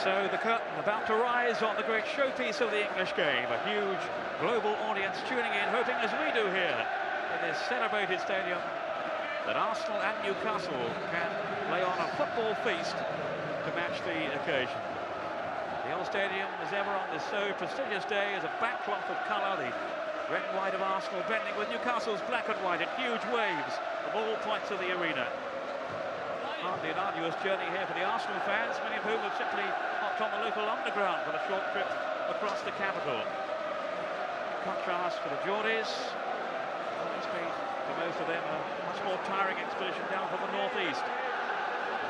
So the curtain about to rise on the great showpiece of the English game. A huge global audience tuning in, hoping as we do here in this celebrated stadium that Arsenal and Newcastle can lay on a football feast to match the occasion. The old stadium, as ever on this so prestigious day, is a backcloth of colour. The red and white of Arsenal blending with Newcastle's black and white in huge waves of all points of the arena. Hardly an arduous journey here for the Arsenal fans, many of whom have simply hopped on the local underground for a short trip across the capital. Contrast for the Geordies. It's been, for most of them, a much more tiring expedition down from the northeast.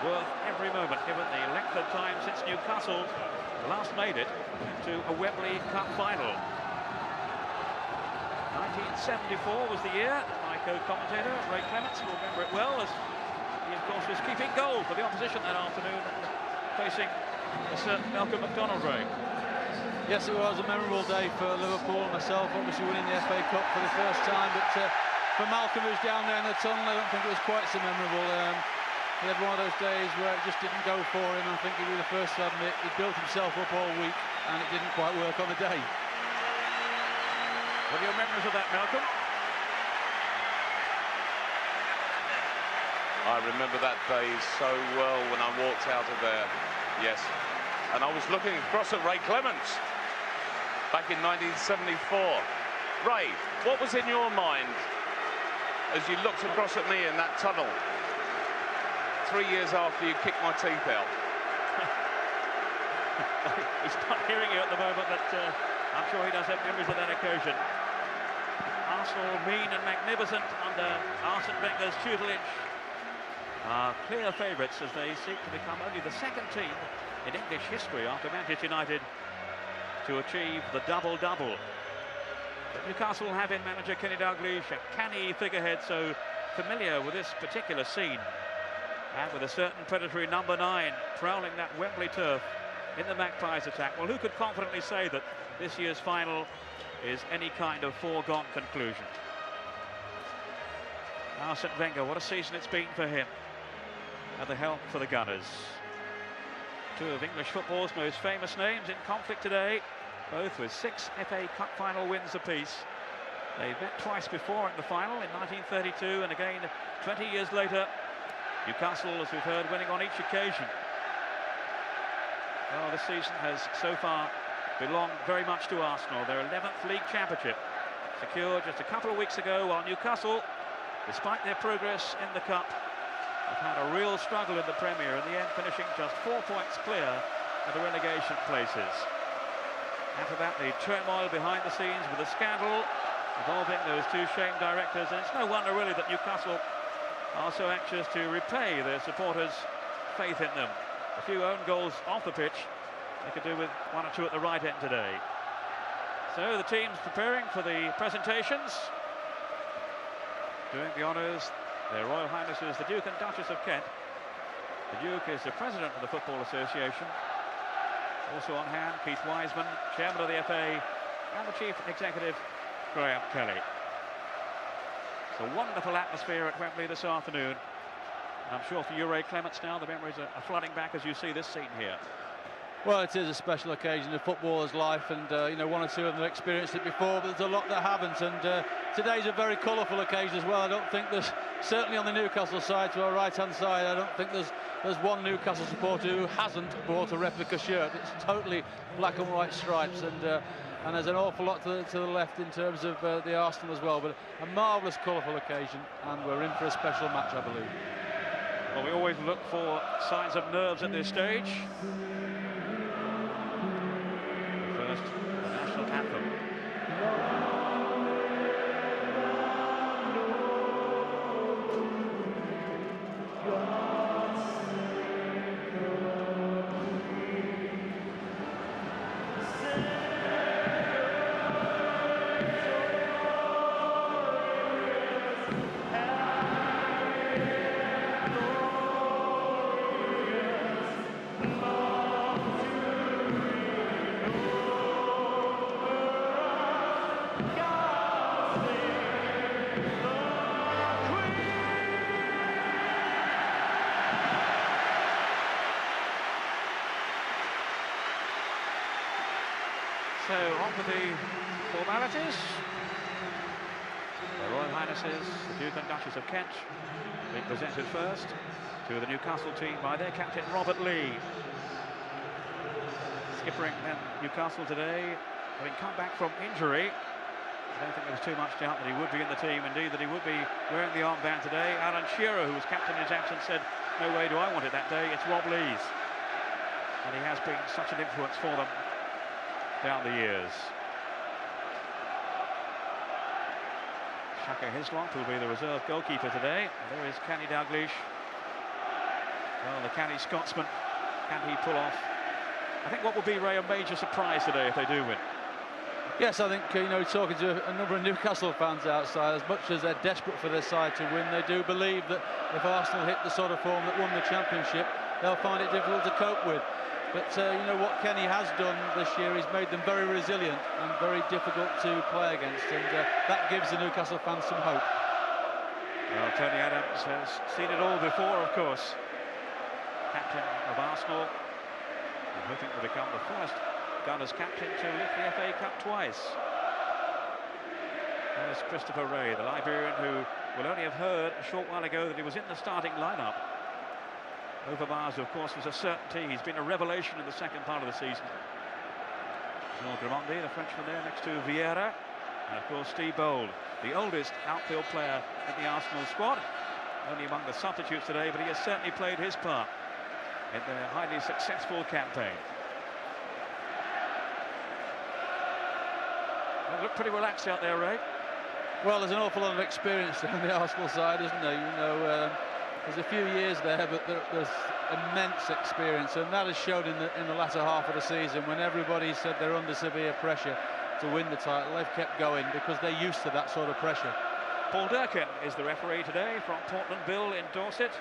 Worth every moment, given the length of time since Newcastle last made it to a Wembley Cup final. 1974 was the year. My co-commentator, Ray Clements, will remember it well, as he, of course, was keeping goal for the opposition that afternoon, facing a certain Malcolm McDonald. Ray. Yes, it was a memorable day for Liverpool and myself, obviously winning the FA Cup for the first time, but for Malcolm, who's down there in the tunnel, I don't think it was quite so memorable. He had one of those days where it just didn't go for him. I think he'd be the first to admit he built himself up all week and it didn't quite work on the day. What are your memories of that, Malcolm? I remember that day so well when I walked out of there, yes. And I was looking across at Ray Clements back in 1974. Ray, what was in your mind as you looked across at me in that tunnel 3 years after you kicked my teeth out? He's not hearing you at the moment, but I'm sure he does have memories of that occasion. Arsenal mean and magnificent under Arsene Wenger's tutelage are clear favourites as they seek to become only the second team in English history after Manchester United to achieve the double-double. But Newcastle have in manager Kenny Dalglish, a canny figurehead so familiar with this particular scene, and with a certain predatory number 9 prowling that Wembley turf in the Magpies attack. Well, who could confidently say that this year's final is any kind of foregone conclusion? Arsene Wenger, what a season it's been for him at the helm for the Gunners. Two of English football's most famous names in conflict today, both with 6 FA Cup final wins apiece. They met twice before in the final in 1932 and again 20 years later. Newcastle, as we've heard, winning on each occasion. Well, this season has so far belonged very much to Arsenal. Their 11th league championship secured just a couple of weeks ago, while Newcastle, despite their progress in the Cup, have had a real struggle in the Premier, in the end finishing just 4 points clear of the relegation places. After that, the turmoil behind the scenes with the scandal involving those two shamed directors, and it's no wonder really that Newcastle are so anxious to repay their supporters' faith in them. A few own goals off the pitch. They could do with 1 or 2 at the right end today. So the team's preparing for the presentations. Doing the honours, their Royal Highnesses, the Duke and Duchess of Kent. The Duke is the president of the Football Association. Also on hand, Keith Wiseman, chairman of the FA, and the chief executive, Graham Kelly. It's a wonderful atmosphere at Wembley this afternoon. I'm sure for you, Ray Clements, now the memories are flooding back as you see this scene here. Well, it is a special occasion, a footballer's life, and you know, 1 or 2 of them have experienced it before, but there's a lot that haven't, and today's a very colourful occasion as well. I don't think there's, certainly on the Newcastle side, to our right-hand side, I don't think there's one Newcastle supporter who hasn't bought a replica shirt. It's totally black and white stripes, and there's an awful lot to the left in terms of the Arsenal as well, but a marvellous colourful occasion, and we're in for a special match, I believe. Well, we always look for signs of nerves at this stage. First, the national anthem. So on with the formalities. The Royal Highnesses, the Duke and Duchess of Kent, being presented first to the Newcastle team by their captain Robert Lee. Skippering then Newcastle today, having come back from injury. I don't think there was too much doubt that he would be in the team, indeed that he would be wearing the armband today. Alan Shearer, who was captain in his absence, said, no way do I want it that day, it's Rob Lee's. And he has been such an influence for them down the years. Shaka Hislop will be the reserve goalkeeper today. There is Kenny Dalglish. Well, the canny Scotsman, can he pull off? I think what will be, Ray, a major surprise today if they do win. Yes, I think, talking to a number of Newcastle fans outside, as much as they're desperate for their side to win, they do believe that if Arsenal hit the sort of form that won the Championship, they'll find it difficult to cope with. But, what Kenny has done this year, he's made them very resilient and very difficult to play against, and that gives the Newcastle fans some hope. Well, Tony Adams has seen it all before, of course. Captain of Arsenal, and hoping to become the first Gunners captain to lift the FA Cup twice. There's Christopher Wray, the Liberian, who will only have heard a short while ago that he was in the starting lineup. Overmars, of course, was a certainty. He's been a revelation in the second part of the season. Jean Gramondi, the Frenchman there next to Vieira, and of course Steve Bold, the oldest outfield player in the Arsenal squad, only among the substitutes today, but he has certainly played his part in their highly successful campaign. They look pretty relaxed out there, Ray. Well, there's an awful lot of experience on the Arsenal side, isn't there? There's a few years there, but there's immense experience, and that has showed in the latter half of the season when everybody said they're under severe pressure to win the title. They've kept going because they're used to that sort of pressure. Paul Durkin is the referee today from Portland Bill in Dorset.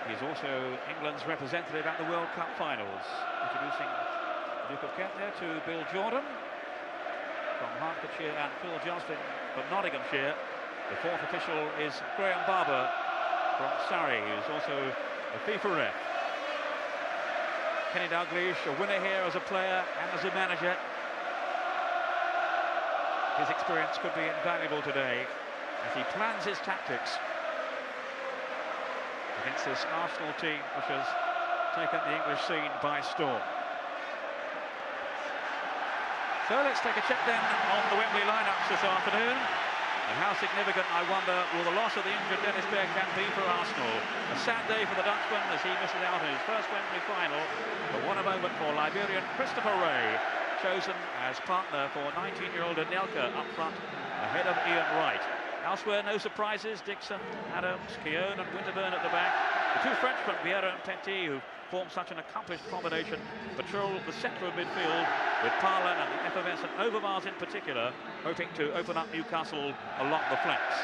He's also England's representative at the World Cup finals. Introducing Duke of Kent there to Bill Jordan from Hertfordshire and Phil Johnston from Nottinghamshire. The fourth official is Graham Barber from Surrey, who's also a FIFA ref. Kenny Dalglish, a winner here as a player and as a manager. His experience could be invaluable today as he plans his tactics against this Arsenal team which has taken the English scene by storm. So let's take a check then on the Wembley lineups this afternoon. And how significant, I wonder, will the loss of the injured Dennis Bergkamp be for Arsenal? A sad day for the Dutchman as he misses out on his first Wembley final. But what a moment for Liberian Christopher Wray, chosen as partner for 19-year-old Anelka up front, ahead of Ian Wright. Elsewhere, no surprises. Dixon, Adams, Keown and Winterburn at the back. The two Frenchmen, Vieira and Petit, who form such an accomplished combination, patrol the centre of midfield with Parlin and the effervescent Overmars in particular, hoping to open up Newcastle along the flanks.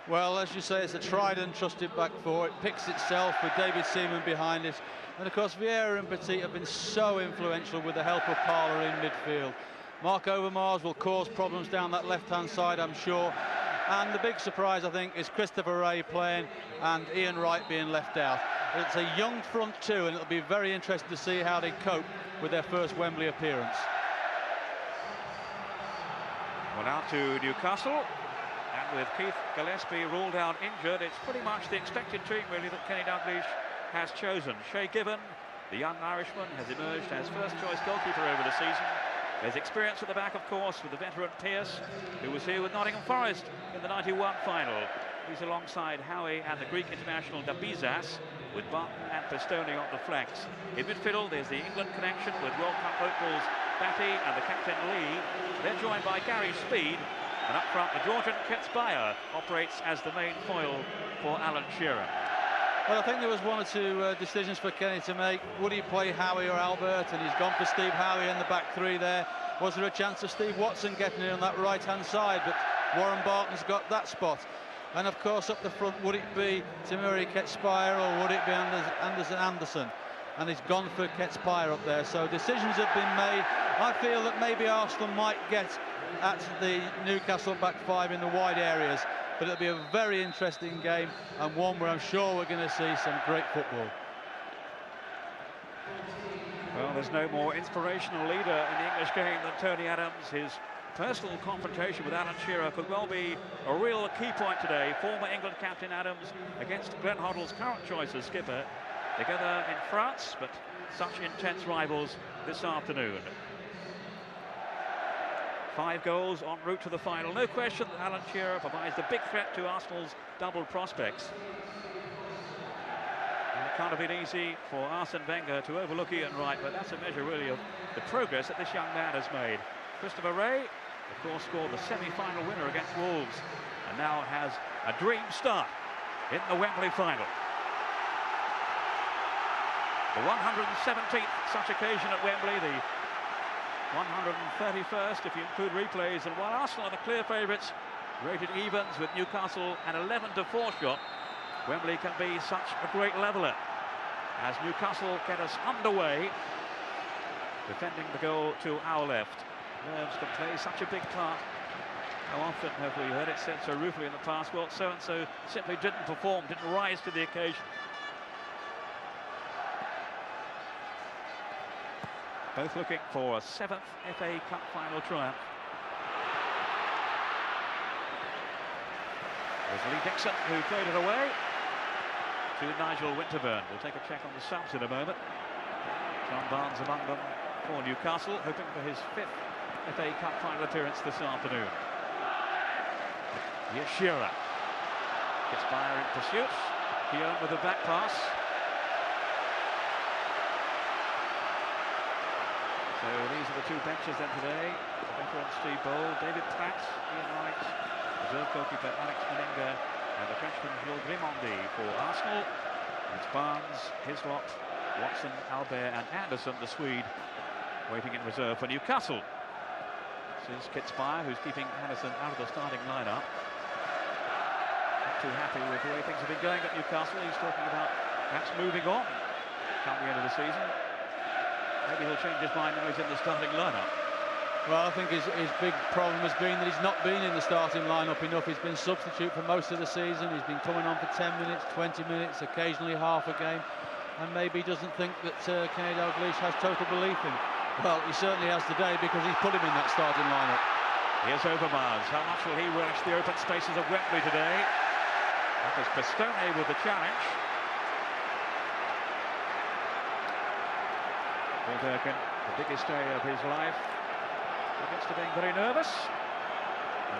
Well, as you say, it's a tried and trusted back four. It picks itself with David Seaman behind it. And of course, Vieira and Petit have been so influential with the help of Parler in midfield. Mark Overmars will cause problems down that left-hand side, I'm sure. And the big surprise, I think, is Christopher Wray playing and Ian Wright being left out. It's a young front two, and it'll be very interesting to see how they cope with their first Wembley appearance. Well, out to Newcastle, and with Keith Gillespie ruled out injured, it's pretty much the expected team, really, that Kenny Dalglish has chosen. Shay Given, the young Irishman, has emerged as first-choice goalkeeper over the season. There's experience at the back, of course, with the veteran Pearce, who was here with Nottingham Forest in the '91 final. He's alongside Howie and the Greek international Dabizas, with Barton and Pistone on the flanks. In midfield, there's the England connection with World Cup hopefuls Batty and the captain Lee. They're joined by Gary Speed, and up front, the Georgian Ketsbaia operates as the main foil for Alan Shearer. Well, I think there was one or two decisions for Kenny to make. Would he play Howie or Albert? And he's gone for Steve Howie in the back three there. Was there a chance of Steve Watson getting in on that right-hand side? But Warren Barton's got that spot. And of course, up the front, would it be Timuri Ketsbaia or would it be Anderson? And he's gone for Ketsbaia up there. So decisions have been made. I feel that maybe Arsenal might get at the Newcastle back five in the wide areas. But it'll be a very interesting game and one where I'm sure we're going to see some great football. Well, there's no more inspirational leader in the English game than Tony Adams. His personal confrontation with Alan Shearer could well be a real key point today. Former England captain Adams against Glenn Hoddle's current choice as skipper. Together in France, but such intense rivals this afternoon. 5 goals en route to the final. No question that Alan Shearer provides the big threat to Arsenal's double prospects. And it can't have been easy for Arsene Wenger to overlook Ian Wright, but that's a measure really of the progress that this young man has made. Christopher Wray, of course, scored the semi-final winner against Wolves, and now has a dream start in the Wembley final. The 117th such occasion at Wembley, the 131st if you include replays, and while Arsenal are the clear favourites, rated evens with Newcastle an 11-4 shot, Wembley can be such a great leveller as Newcastle get us underway, defending the goal to our left. Nerves can play such a big part. How often have we heard it said so ruefully in the past? Well, so-and-so simply didn't perform, didn't rise to the occasion. Both looking for a 7th FA Cup final triumph. There's Lee Dixon, who played it away to Nigel Winterburn. We'll take a check on the subs in a moment. John Barnes among them for Newcastle, hoping for his 5th FA Cup final appearance this afternoon. Here's Shearer. Gets Bayer in pursuit. Keown with a back pass. So these are the 2 benches then today. The veteran Steve Bold, David Pratt, Ian Wright, reserve goalkeeper Alex Meninga, and the Frenchman Jules Grimondi for Arsenal. It's Barnes, Hislop, Watson, Albert and Anderson, the Swede, waiting in reserve for Newcastle. This is Kit Spire, who's keeping Anderson out of the starting lineup. Not too happy with the way things have been going at Newcastle. He's talking about perhaps moving on come the end of the season. Maybe he'll change his mind now he's in the starting lineup. Well, I think his big problem has been that he's not been in the starting lineup enough. He's been substitute for most of the season. He's been coming on for 10 minutes, 20 minutes, occasionally half a game. And maybe he doesn't think that Kenny Dalglish has total belief in. Well, he certainly has today because he's put him in that starting lineup. Here's Overmars. How much will he relish the open spaces of Wembley today? That was Pistone with the challenge. Paul Durkin, the biggest day of his life, gets to being very nervous.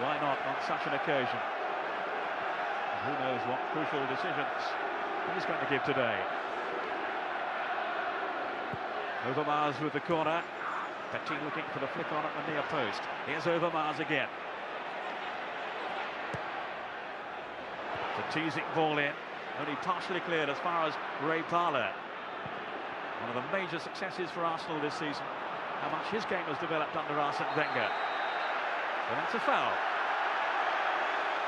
Why not on such an occasion? And who knows what crucial decisions he's going to give today. Overmars with the corner. Petit looking for the flick on at the near post. Here's Overmars again. The teasing ball in, only partially cleared as far as Ray Parlour. One of the major successes for Arsenal this season. How much his game has developed under Arsene Wenger. So that's a foul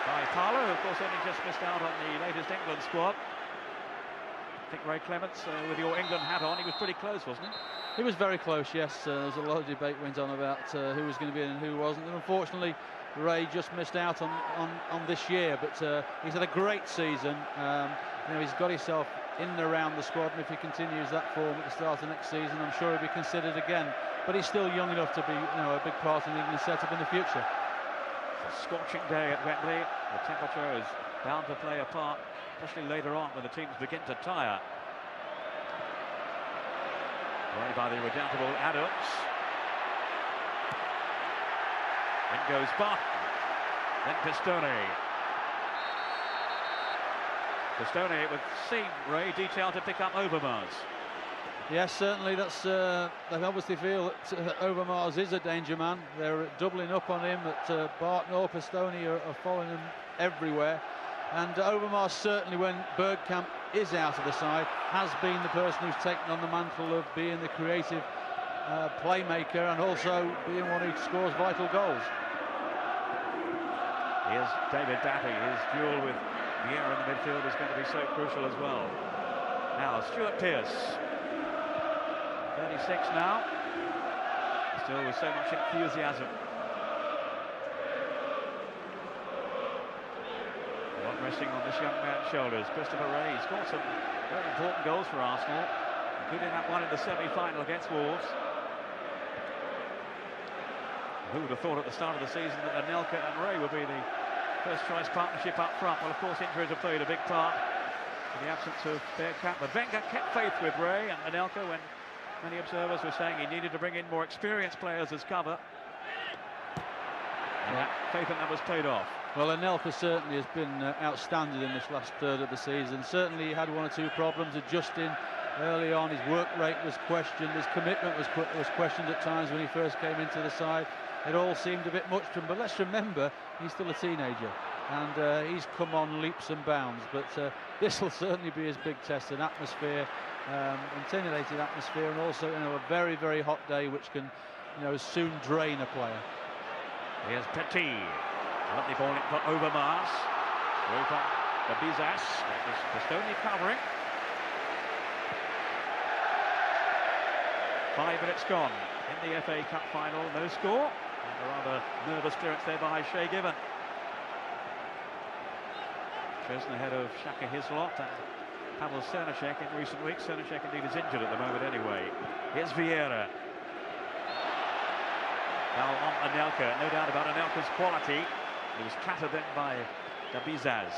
by Parlour, who of course only just missed out on the latest England squad. I think Ray Clements, with your England hat on, he was pretty close, wasn't he? He was very close, yes. There was a lot of debate went on about who was going to be in and who wasn't. And unfortunately, Ray just missed out on this year, but he's had a great season. You know, he's got himself in and around the squad, and if he continues that form at the start of next season, I'm sure he'll be considered again. But he's still young enough to be, you know, a big part of the England setup in the future. It's a scorching day at Wembley. The temperature is bound to play a part, especially later on when the teams begin to tire. Away by the redoubtable Adams. In goes Barton. Then Pistone. Pistone, it would seem, Ray, detailed to pick up Overmars. Yes, certainly. That's they obviously feel that Overmars is a danger man. They're doubling up on him. That Barton or Pistone are following him everywhere. And Overmars certainly, when Bergkamp is out of the side, has been the person who's taken on the mantle of being the creative playmaker and also being one who scores vital goals. Here's David Batty. His duel with Vieira in the midfield is going to be so crucial as well. Now, Stuart Pearce. 36 now. Still with so much enthusiasm. Not resting on this young man's shoulders. Christopher Wray scored some very important goals for Arsenal. including that one in the semi-final against Wolves. Who would have thought at the start of the season that Anelka and Ray would be the first choice partnership up front? Well, of course, injuries have played a big part in the absence of Bergkamp. But Wenger kept faith with Ray and Anelka when many observers were saying he needed to bring in more experienced players as cover. And that faith in them was paid off. Well, Anelka certainly has been outstanding in this last third of the season. Certainly he had one or two problems adjusting early on. His work rate was questioned. His commitment was questioned at times when he first came into the side. It all seemed a bit much to him, but let's remember he's still a teenager and he's come on leaps and bounds. But this will certainly be his big test, an atmosphere, intimidating atmosphere, and also, you know, a very, very hot day which can, you know, soon drain a player. Here's Petit. Lovely ball in for Overmars. Over the Bizas. That was Pistoni covering. 5 minutes gone in the FA Cup final. No score. And a rather nervous clearance there by Shay Given. Chosen ahead of Shaka Hislop and Pavel Cernacek in recent weeks. Cernacek indeed is injured at the moment anyway. Here's Vieira. Now on Anelka, no doubt about Anelka's quality. He was clattered then by Dabizaz.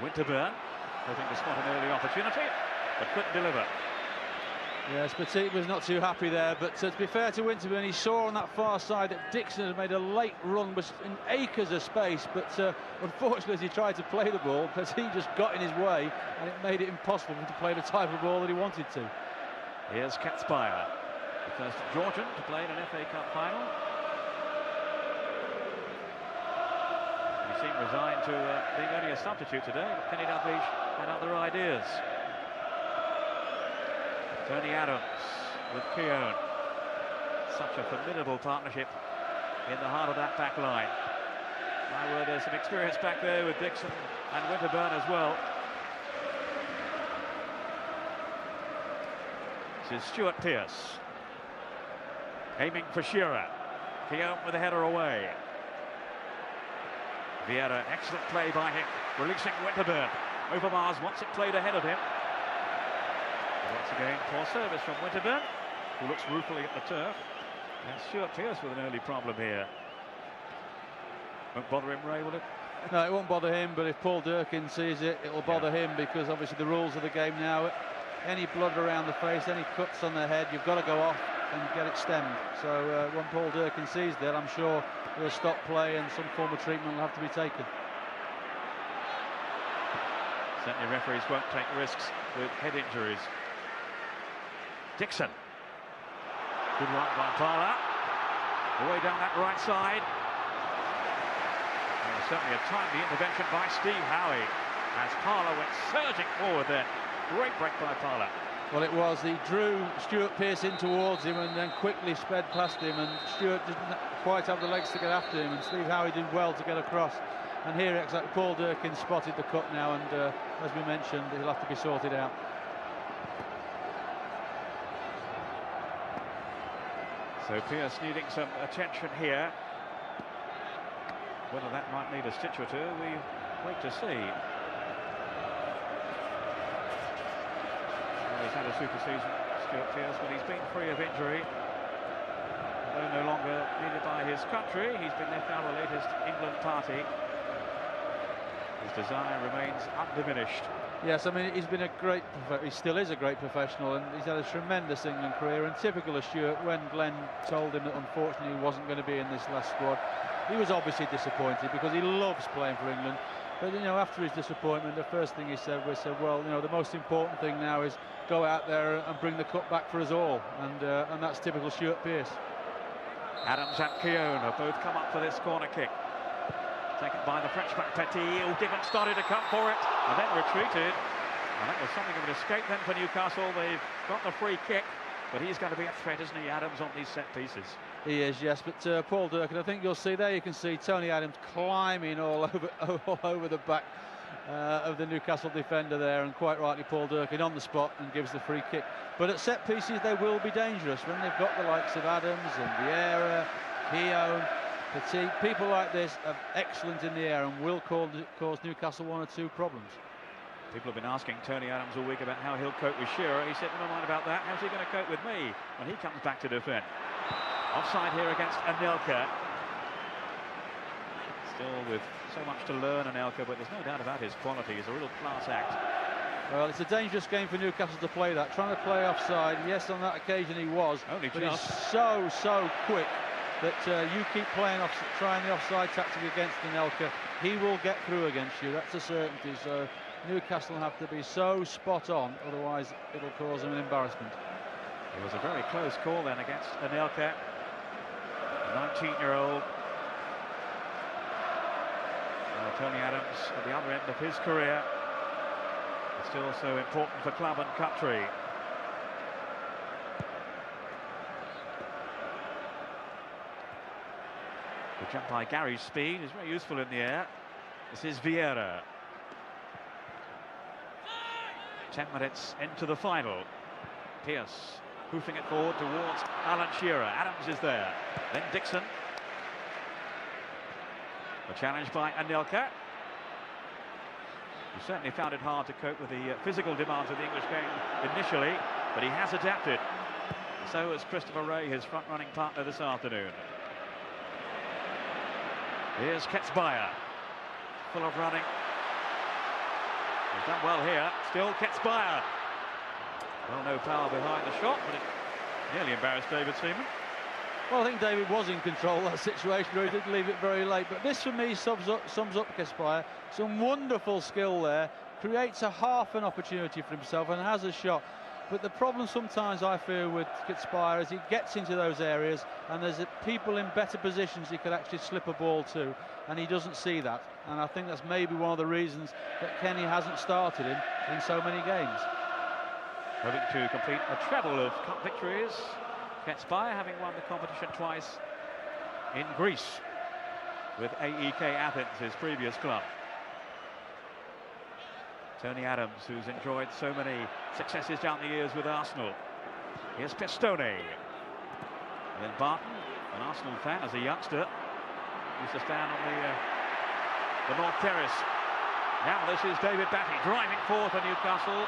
Winterburn hoping to spot an early opportunity, but couldn't deliver. Yes, Petit was not too happy there, but to be fair to Winterburn, he saw on that far side that Dixon had made a late run, was in acres of space, but unfortunately as he tried to play the ball, Petit just got in his way and it made it impossible for him to play the type of ball that he wanted to. Here's Katzbauer, the first Georgian to play in an FA Cup final. He seemed resigned to being only a substitute today, but Kenny Dalglish had other ideas. Tony Adams with Keown. Such a formidable partnership in the heart of that back line. My word, there's some experience back there with Dixon and Winterburn as well. This is Stuart Pearce. Aiming for Shearer. Keown with a header away. Vieira, excellent play by him, releasing Winterburn. Overmars wants it played ahead of him. Once again, poor service from Winterburn, who looks ruefully at the turf. And Stuart Pearce with an early problem here. Won't bother him, Ray, will it? No, it won't bother him, but if Paul Durkin sees it, it will bother him, because obviously the rules of the game now, any blood around the face, any cuts on the head, you've got to go off and get it stemmed. So when Paul Durkin sees that, I'm sure he'll stop play and some form of treatment will have to be taken. Certainly referees won't take risks with head injuries. Dixon. Good one by Parla. Away down that right side. And certainly a timely intervention by Steve Howie as Parla went surging forward there. Great break by Parla. Well, it was. He drew Stuart Pearce in towards him and then quickly sped past him, and Stuart didn't quite have the legs to get after him, and Steve Howie did well to get across. And here, exactly, Paul Durkin spotted the cut now, and as we mentioned, he'll have to be sorted out. So Pearce needing some attention here. Whether that might need a stitch or two, we wait to see. Well, he's had a super season, Stuart Pearce, but he's been free of injury. Although no longer needed by his country, he's been left out of the latest England party. His desire remains undiminished. Yes, I mean, he's been a great, he still is a great professional, and he's had a tremendous England career. And typical of Stuart, when Glenn told him that unfortunately he wasn't going to be in this last squad, he was obviously disappointed because he loves playing for England. But, you know, after his disappointment, the first thing he said was, well, you know, the most important thing now is go out there and bring the cup back for us all. And that's typical Stuart Pearce. Adams and Keown have both come up for this corner kick. Taken by the Frenchman Petit, who didn't started to come for it and then retreated. And that was something of an escape then for Newcastle. They've got the free kick, but he's going to be a threat, isn't he, Adams, on these set pieces? He is, yes, but Paul Durkin, I think you'll see there, you can see Tony Adams climbing all over the back of the Newcastle defender there, and quite rightly Paul Durkin on the spot and gives the free kick. But at set pieces they will be dangerous when they've got the likes of Adams and Vieira, Keown, Petit. People like this are excellent in the air and will cause Newcastle one or two problems. People have been asking Tony Adams all week about how he'll cope with Shearer. He said, never mind about that. How's he going to cope with me when he comes back to defend? Offside here against Anelka. Still with so much to learn, Anelka, but there's no doubt about his quality. He's a real class act. Well, it's a dangerous game for Newcastle to play that. Trying to play offside. Yes, on that occasion he was. Only but just. He's so quick that you keep trying the offside tactic against Anelka. He will get through against you. That's a certainty. So Newcastle have to be so spot on, otherwise it'll cause them an embarrassment. It was a very close call then against Anelka, 19-year-old. Tony Adams at the other end of his career, still so important for club and country. The jump by Gary's speed is very useful in the air. This is Vieira. 10 minutes into the final. Pierce hoofing it forward towards Alan Shearer. Adams is there. Then Dixon. A challenge by Anelka. He certainly found it hard to cope with the physical demands of the English game initially, but he has adapted. So has Christopher Ray, his front-running partner this afternoon. Here's Ketsbaia, full of running. He's done well here. Still Ketsbaia. Well, no power behind the shot, but it nearly embarrassed David Seaman. Well, I think David was in control of that situation, where he did leave it very late. But this, for me, sums up Ketsbaia. Some wonderful skill there. Creates a half an opportunity for himself and has a shot. But the problem sometimes I feel with Ketsbaia is he gets into those areas and there's people in better positions he could actually slip a ball to, and he doesn't see that. And I think that's maybe one of the reasons that Kenny hasn't started him in so many games. Hoping to complete a treble of cup victories. Ketsbaia having won the competition twice in Greece with AEK Athens, his previous club. Tony Adams, who's enjoyed so many successes down the years with Arsenal. Here's Pistone. And then Barton, an Arsenal fan as a youngster, used to stand on the North Terrace. Now this is David Batty driving forth for Newcastle,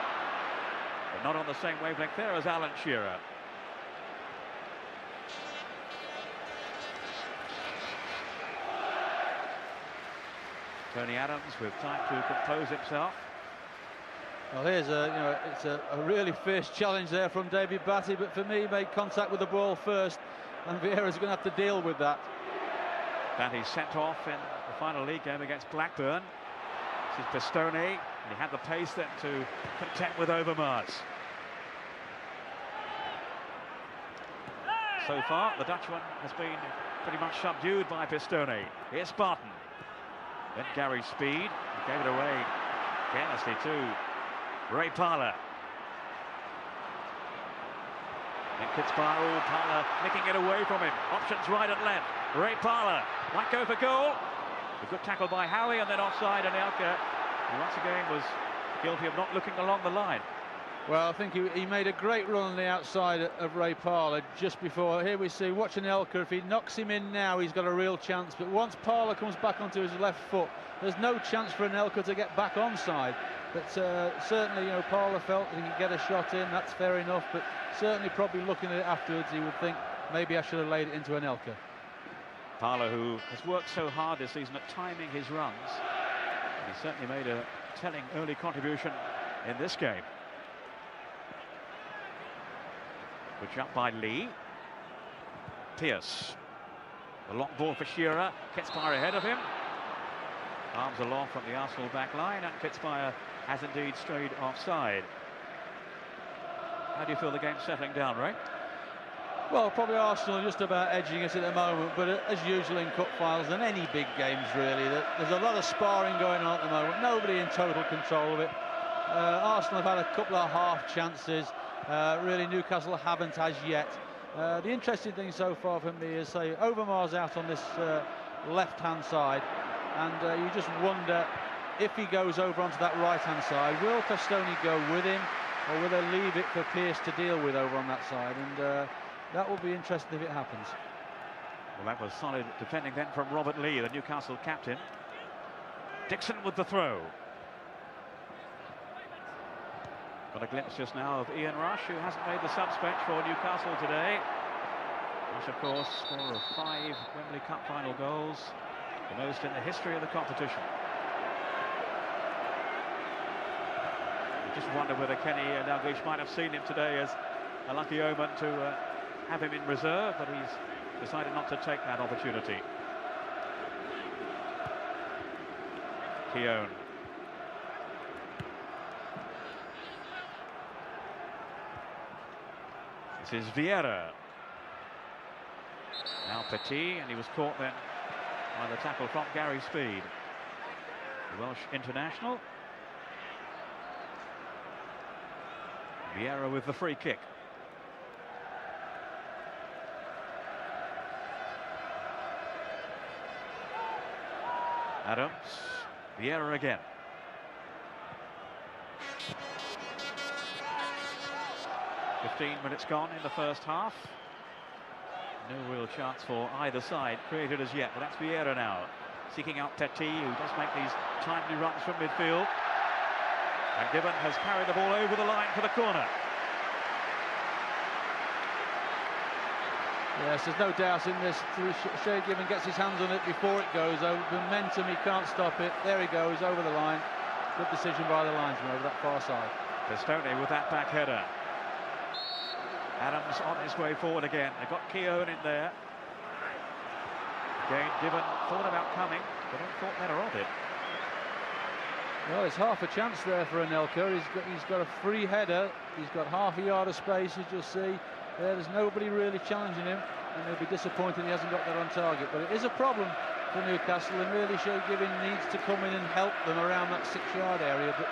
but not on the same wavelength there as Alan Shearer. Tony Adams with time to compose himself. Well, here's it's a really fierce challenge there from David Batty, but for me, he made contact with the ball first, and Vieira's going to have to deal with that. Batty sent off in the final league game against Blackburn. This is Pistone, and he had the pace then to contend with Overmars. So far, the Dutchman has been pretty much subdued by Pistone. Here's Barton. Then Gary's speed, he gave it away carelessly to Ray Parlour. And Ketsbaia, Parlour nicking it away from him. Options right and left. Ray Parlour might go for goal. A good tackle by Howie, and then offside Anelka, who once again was guilty of not looking along the line. Well, I think he made a great run on the outside of Ray Parlour just before. Here we see, watch Anelka. If he knocks him in now, he's got a real chance. But once Parlour comes back onto his left foot, there's no chance for Anelka to get back onside. But certainly, Parlour felt that he could get a shot in. That's fair enough. But certainly, probably looking at it afterwards, he would think maybe I should have laid it into Anelka. Parlour, who has worked so hard this season at timing his runs, he certainly made a telling early contribution in this game. Good jump by Lee. Pierce. The long ball for Shearer. Ketsbaia ahead of him. Arms aloft from the Arsenal back line, and Ketsbaia has indeed strayed offside. How do you feel the game's settling down, Ray? Well, probably Arsenal just about edging us at the moment, but as usual in cup finals and any big games really, there's a lot of sparring going on at the moment. Nobody in total control of it. Arsenal have had a couple of half chances. Really, Newcastle haven't as yet. The interesting thing so far for me is, say, Overmars out on this left-hand side, and you just wonder if he goes over onto that right-hand side, will Pistone go with him, or will they leave it for Pierce to deal with over on that side? And that will be interesting if it happens. Well, that was solid defending then from Robert Lee, the Newcastle captain. Dixon with the throw. Got a glimpse just now of Ian Rush, who hasn't made the sub-spec for Newcastle today. Rush, of course, scorer of 5 Wembley Cup final goals, the most in the history of the competition. I just wonder whether Kenny Dalglish might have seen him today as a lucky omen to have him in reserve, but he's decided not to take that opportunity. Keown. This is Vieira. Now Petit, and he was caught then by the tackle from Gary Speed, the Welsh international. Vieira with the free kick. Adams, Vieira again. "15 minutes gone in the first half. No real chance for either side created as yet, but that's Vieira now, seeking out Petit, who does make these timely runs from midfield. And Gibbon has carried the ball over the line for the corner. Yes, there's no doubt in this. Shay Gibbon gets his hands on it before it goes over. Momentum, he can't stop it. There he goes, over the line. Good decision by the linesman over that far side. Pistone with that back header. Adams on his way forward again. They've got Keown in there. Again, Gibbon thought about coming, but then thought better of it. Well, there's half a chance there for Anelka. He's got a free header. He's got half a yard of space, as you'll see. There's nobody really challenging him, and he'll be disappointed he hasn't got that on target. But it is a problem for Newcastle, and really Shay Gibbon needs to come in and help them around that 6-yard area. But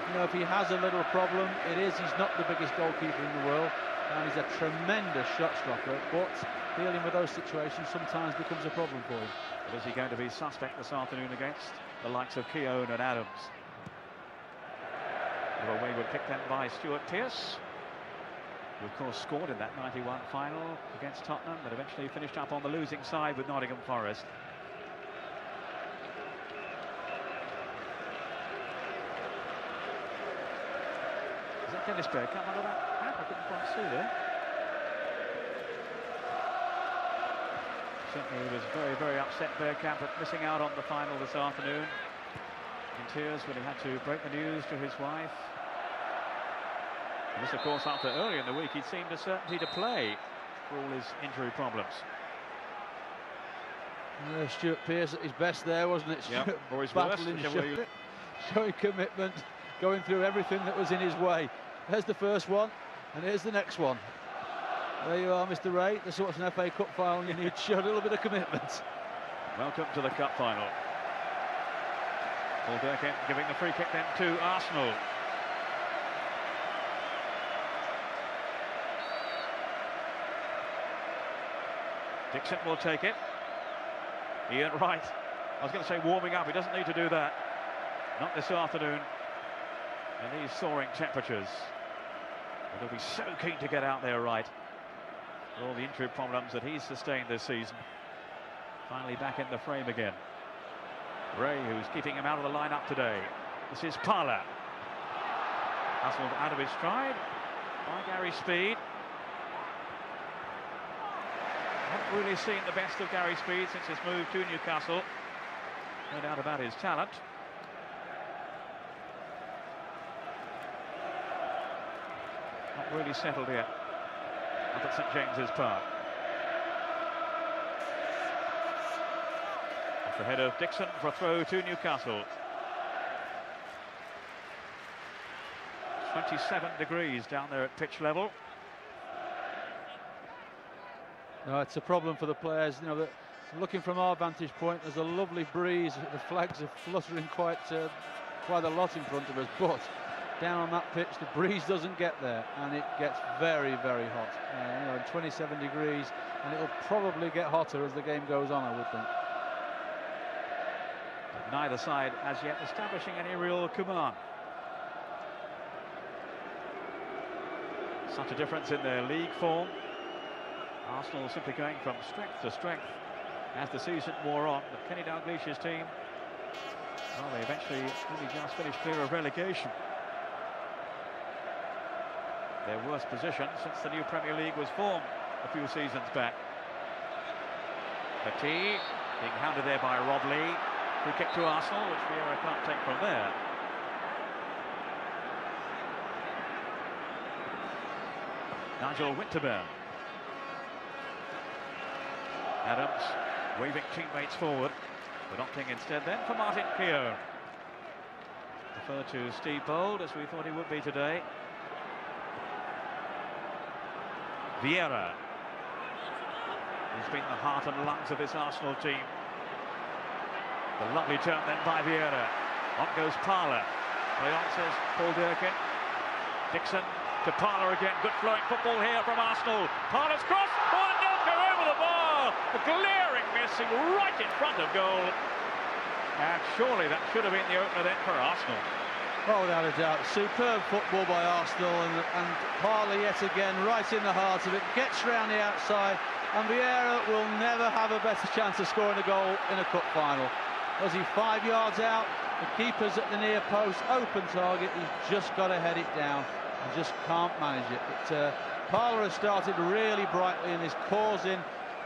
you know, if he has a little problem, he's not the biggest goalkeeper in the world, and he's a tremendous shot stopper. But dealing with those situations sometimes becomes a problem for him. But is he going to be suspect this afternoon against the likes of Keown and Adams? A wayward pick then by Stuart Pearce, who of course scored in that 91 final against Tottenham, but eventually finished up on the losing side with Nottingham Forest. Is that Dennis Bergkamp under that cap? I couldn't quite see there. Certainly he was very, very upset, Bergkamp, at missing out on the final this afternoon. In tears when he had to break the news to his wife. And this, of course, after earlier in the week he'd seemed a certainty to play for all his injury problems. Yeah, Stuart Pearce at his best there, wasn't it? Yep, or his battling, worst, showing commitment, going through everything that was in his way. There's the first one, and here's the next one. There you are, Mr. Ray. This is what's an FA Cup final. You need to show a little bit of commitment. Welcome to the Cup final. Paul Durkin giving the free kick then to Arsenal. Dixon will take it. Ian Wright, I was going to say warming up, he doesn't need to do that. Not this afternoon in these soaring temperatures. But he'll be so keen to get out there, Wright. With all the injury problems that he's sustained this season. Finally back in the frame again. Ray, who's keeping him out of the lineup today. This is Parla. Hustled out of his stride by Gary Speed. Haven't really seen the best of Gary Speed since his move to Newcastle. No doubt about his talent. Not really settled yet up at St James's Park. Off the head of Dixon for a throw to Newcastle. 27 degrees down there at pitch level. No, it's a problem for the players. You know, looking from our vantage point, there's a lovely breeze. The flags are fluttering quite a lot in front of us, but down on that pitch, the breeze doesn't get there, and it gets very, very hot. You know, 27 degrees, and it'll probably get hotter as the game goes on, I would think. But neither side as yet establishing any real command. Such a difference in their league form. Arsenal simply going from strength to strength as the season wore on. But Kenny Dalglish's team, well, they eventually really just finished clear of relegation. their worst position since the new Premier League was formed a few seasons back. Petit being hounded there by Rob Lee. Free kick to Arsenal, which Vieira can't take from there. Nigel Winterburn. Adams waving teammates forward, but opting instead then for Martin Keown. Defer to Steve Bold, as we thought he would be today. Vieira. He's been the heart and lungs of this Arsenal team. The lovely turn then by Vieira. On goes Parler. Play on, says Paul Durkin. Dixon to Parler again. Good flowing football here from Arsenal. Parler's cross. Oh, and Nelka over the bar. A glaring missing right in front of goal. And surely that should have been the opener then for Arsenal. Oh, without a doubt. Superb football by Arsenal, and Parler yet again right in the heart of it. Gets round the outside, and Vieira will never have a better chance of scoring a goal in a cup final. Was he 5 yards out? The keeper's at the near post, open target. He's just got to head it down and just can't manage it. But Parler has started really brightly and is causing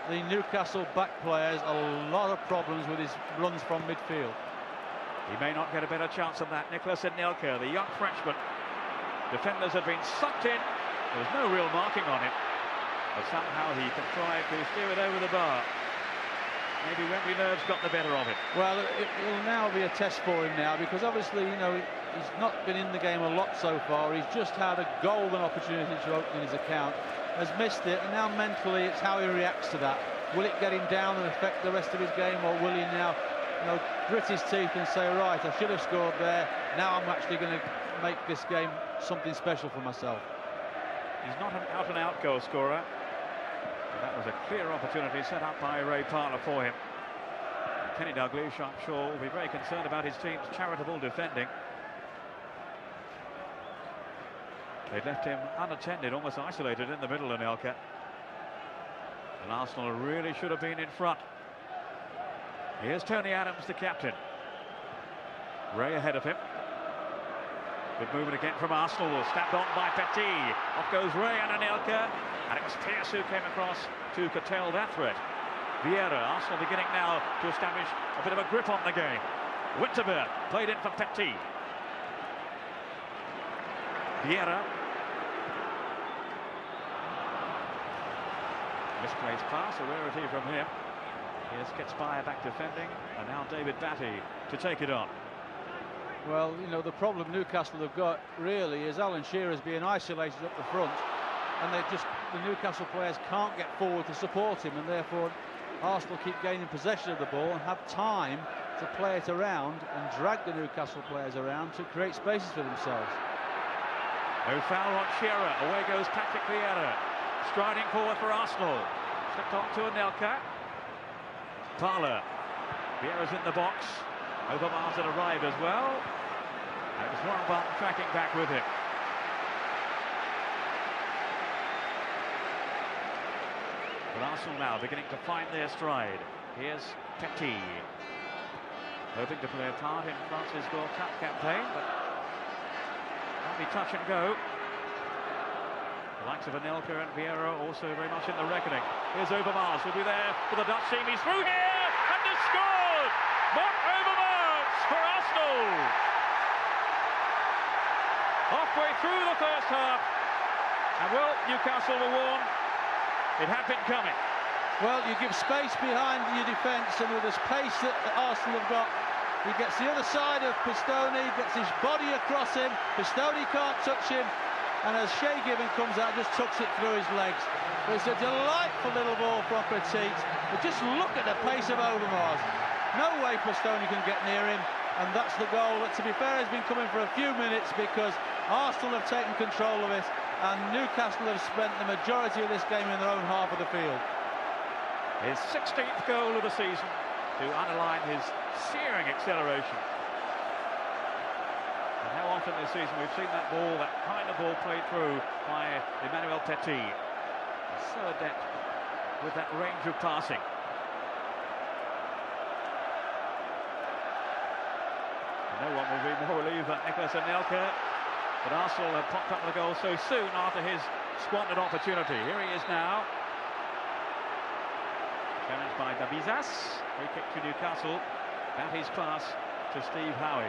the Newcastle back players a lot of problems with his runs from midfield. He may not get a better chance than that. Nicolas Anelka, the young Frenchman. Defenders had been sucked in. There was no real marking on him. But somehow he contrived to steer it over the bar. Maybe Wembley nerves got the better of it. Well, it will now be a test for him now, because obviously, you know, he's not been in the game a lot so far. He's just had a golden opportunity to open his account, has missed it, and now mentally it's how he reacts to that. Will it get him down and affect the rest of his game, or will he now, you know, grit his teeth and say, right, I should have scored there, now I'm actually going to make this game something special for myself. He's not an out-and-out goal scorer. That was a clear opportunity set up by Ray Parler for him. And Kenny Dalglish, I'm sure, will be very concerned about his team's charitable defending. They left him unattended, almost isolated in the middle, Anelka. And Arsenal really should have been in front. Here's Tony Adams, the captain. Ray ahead of him. Good movement again from Arsenal, stabbed on by Petit. Off goes Ray and Anelka. And it was Pearce who came across to curtail that threat. Vieira, Arsenal beginning now to establish a bit of a grip on the game. Winterburn played in for Petit. Vieira. Misplaced pass, a rarity from him. Here's Ketspire back defending, and now David Batty to take it on. Well, you know, the problem Newcastle have got really is Alan Shearer's being isolated up the front, and the Newcastle players can't get forward to support him, and therefore Arsenal keep gaining possession of the ball and have time to play it around and drag the Newcastle players around to create spaces for themselves. No foul on Shearer. Away goes Patrick Vieira. Striding forward for Arsenal. Slipped on to Anelka. Parler. Vieira's in the box. Overmars had arrived as well. And it was Warren Barton tracking back with him. But Arsenal now beginning to find their stride. Here's Petit. Hoping to play a part in France's World Cup campaign, but might be touch and go. The likes of Anelka and Vieira also very much in the reckoning. Here's Overmars, will be there for the Dutch team. He's through here and has scored! Mark Overmars for Arsenal! Halfway through the first half, and well, Newcastle were warned. It had been coming. Well, you give space behind your defence, and with this pace that Arsenal have got, he gets the other side of Pistone, gets his body across him. Pistone can't touch him, and as Shea Given comes out, just tucks it through his legs. It's a delightful little ball from Petit, but just look at the pace of Overmars. No way Pistone can get near him, and that's the goal that, to be fair, has been coming for a few minutes, because Arsenal have taken control of it, and Newcastle have spent the majority of this game in their own half of the field. His 16th goal of the season to underline his searing acceleration. And how often this season we've seen that ball, that kind of ball played through by Emmanuel Petit. He's so adept with that range of passing. And no one will be more relieved than Nicolas Anelka. But Arsenal have popped up with a goal so soon after his squandered opportunity. Here he is now. Challenged by Dabizas. Free kick to Newcastle. Batty's pass to Steve Howie.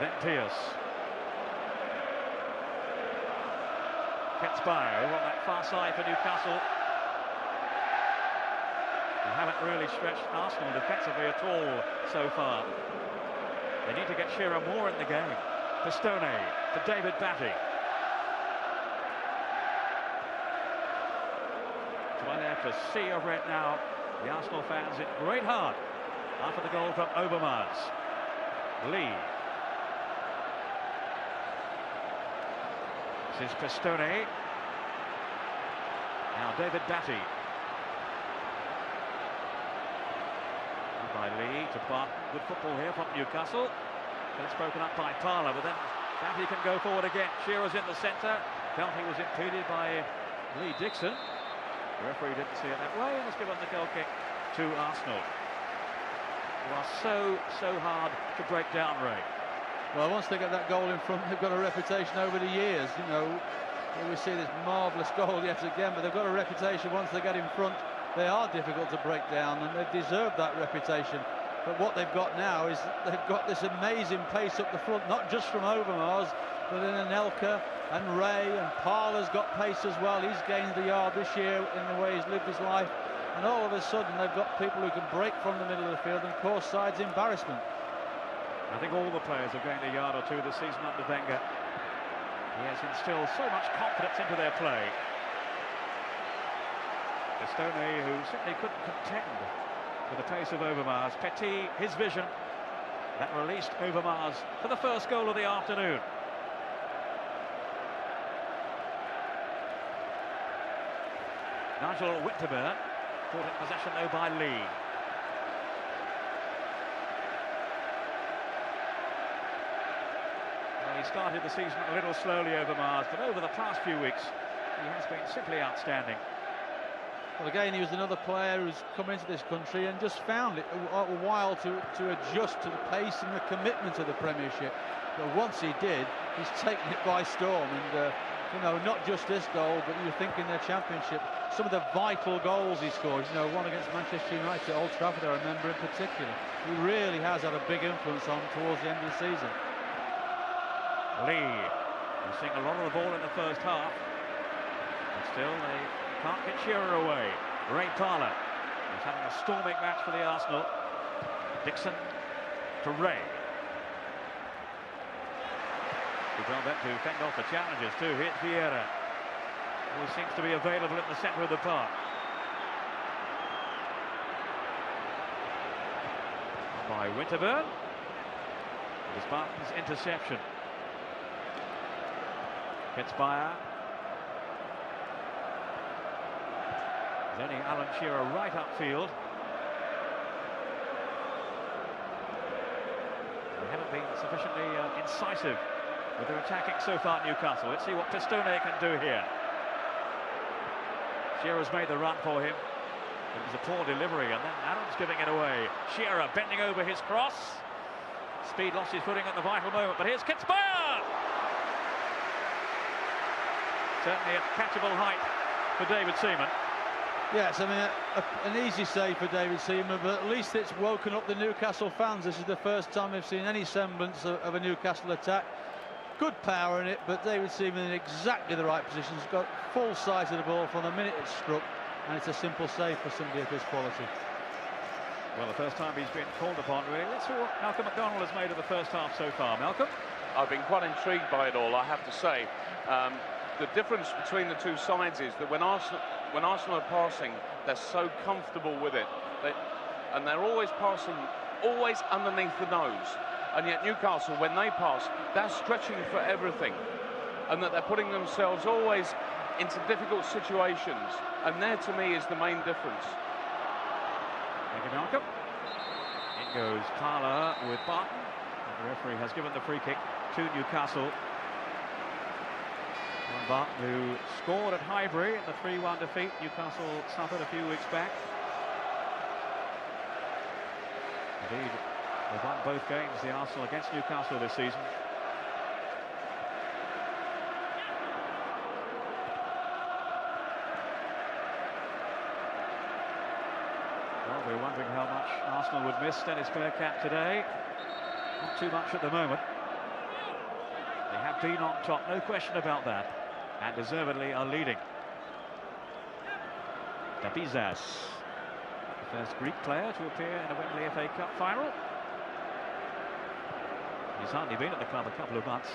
Then Pierce. Ketzbauer over on that far side for Newcastle. They haven't really stretched Arsenal defensively at all so far. They need to get Shearer more in the game. Pistone to David Batty. Trying there for sea of red now. The Arsenal fans in great heart after the goal from Overmars. Lee. This is Pistone. Now David Batty. By Lee to Barton. Good football here from Newcastle. It's broken up by Parler, but then Batty can go forward again. Shearer's in the centre. Felt he was impeded by Lee Dixon. The referee didn't see it that way and has given the goal kick to Arsenal. Who are so hard to break down, Ray. Well, once they get that goal in front, they've got a reputation over the years. You know, we see this marvellous goal yet again, but they've got a reputation once they get in front. They are difficult to break down, and they've deserved that reputation. But what they've got now is they've got this amazing pace up the front, not just from Overmars, but in Anelka and Ray, and Parler's got pace as well. He's gained the yard this year in the way he's lived his life. And all of a sudden, they've got people who can break from the middle of the field and cause sides embarrassment. I think all the players have gained a yard or two this season under Wenger. He has instilled so much confidence into their play. Pistone, who simply couldn't contend with the pace of Overmars. Petit, his vision, that released Overmars for the first goal of the afternoon. Nigel Winterburn, caught in possession though by Lee. Well, he started the season a little slowly, Overmars, but over the past few weeks, he has been simply outstanding. Well, again, he was another player who's come into this country and just found it a while to adjust to the pace and the commitment of the Premiership. But once he did, he's taken it by storm. And, you know, not just this goal, but you think in their Championship, some of the vital goals he scored, you know, one against Manchester United at Old Trafford, I remember in particular. He really has had a big influence on towards the end of the season. Lee, we're seeing a lot of the ball in the first half. But still, they can't get Shearer away. Ray Parler is having a storming match for the Arsenal. Dixon to Ray. Good job then to fend off the challenges too. Here's Vieira, who seems to be available in the centre of the park. By Winterburn. The Spartans' interception. Ketzbauer. There's only Alan Shearer right upfield. They haven't been sufficiently incisive with their attacking so far, Newcastle. Let's see what Pistone can do here. Shearer's made the run for him. It was a poor delivery, and then Adams giving it away. Shearer bending over his cross. Speed lost his footing at the vital moment, but here's Ketzbauer! Certainly a catchable height for David Seaman. Yes, I mean, an easy save for David Seaman, but at least it's woken up the Newcastle fans. This is the first time they've seen any semblance of a Newcastle attack. Good power in it, but David Seaman in exactly the right position. He's got full sight of the ball from the minute it's struck, and it's a simple save for somebody of his quality. Well, the first time he's been called upon, really. Let's see what Malcolm McDonald has made of the first half so far. Malcolm? I've been quite intrigued by it all, I have to say. The difference between the two sides is that when Arsenal are passing, they're so comfortable with it. And they're always passing, always underneath the nose. And yet Newcastle, when they pass, they're stretching for everything. And that they're putting themselves always into difficult situations. And there, to me, is the main difference. Thank you, Malcolm. In goes Parler with Barton. And the referee has given the free kick to Newcastle. And Barton, who scored at Highbury in the 3-1 defeat Newcastle suffered a few weeks back. Indeed, they've won both games, the Arsenal against Newcastle this season. we're wondering how much Arsenal would miss Dennis Bergkamp today. Not too much at the moment. They have been on top, no question about that, and deservedly are leading. Dabizas, the first Greek player to appear in a Wembley FA Cup final. He's hardly been at the club a couple of months.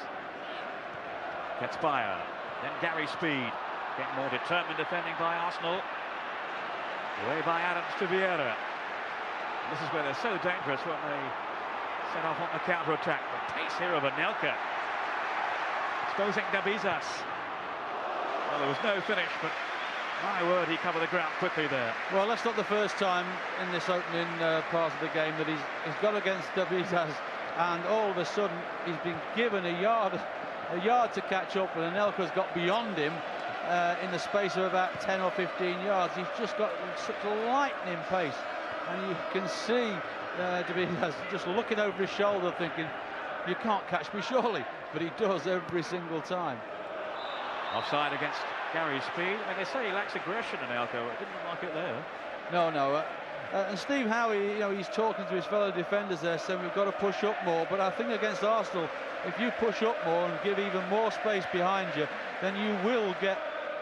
Gets Bayer, then Gary Speed. Getting more determined defending by Arsenal. Away by Adams to Vieira. This is where they're so dangerous when they set off on the counter-attack. The pace here of Anelka. Exposing Dabizas. Well, there was no finish, but my word, he covered the ground quickly there. Well, that's not the first time in this opening part of the game that he's got against Dabizas, and all of a sudden he's been given a yard to catch up, and Anelka's got beyond him in the space of about 10 or 15 yards. He's just got such a lightning pace, and you can see Dabizas just looking over his shoulder thinking, you can't catch me surely, but he does every single time. Offside against Gary Speed. I mean, they say he lacks aggression, Anelka. I didn't like it there. No. And Steve Howe, you know, he's talking to his fellow defenders there, saying we've got to push up more. But I think against Arsenal, if you push up more and give even more space behind you, then you will get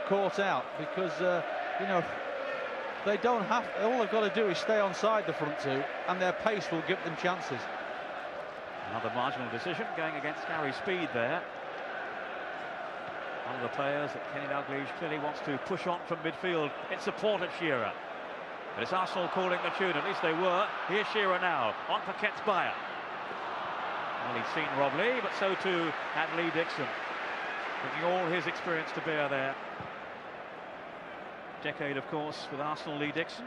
caught out, because you know, they don't have. All they've got to do is stay onside the front two, and their pace will give them chances. Another marginal decision going against Gary Speed there. One of the players that Kenny Dalglish clearly wants to push on from midfield in support of Shearer. But it's Arsenal calling the tune, at least they were. Here's Shearer now, on for Kets Bayer. Well, he's seen Rob Lee, but so too had Lee Dixon, bringing all his experience to bear there. Decade, of course, with Arsenal, Lee Dixon.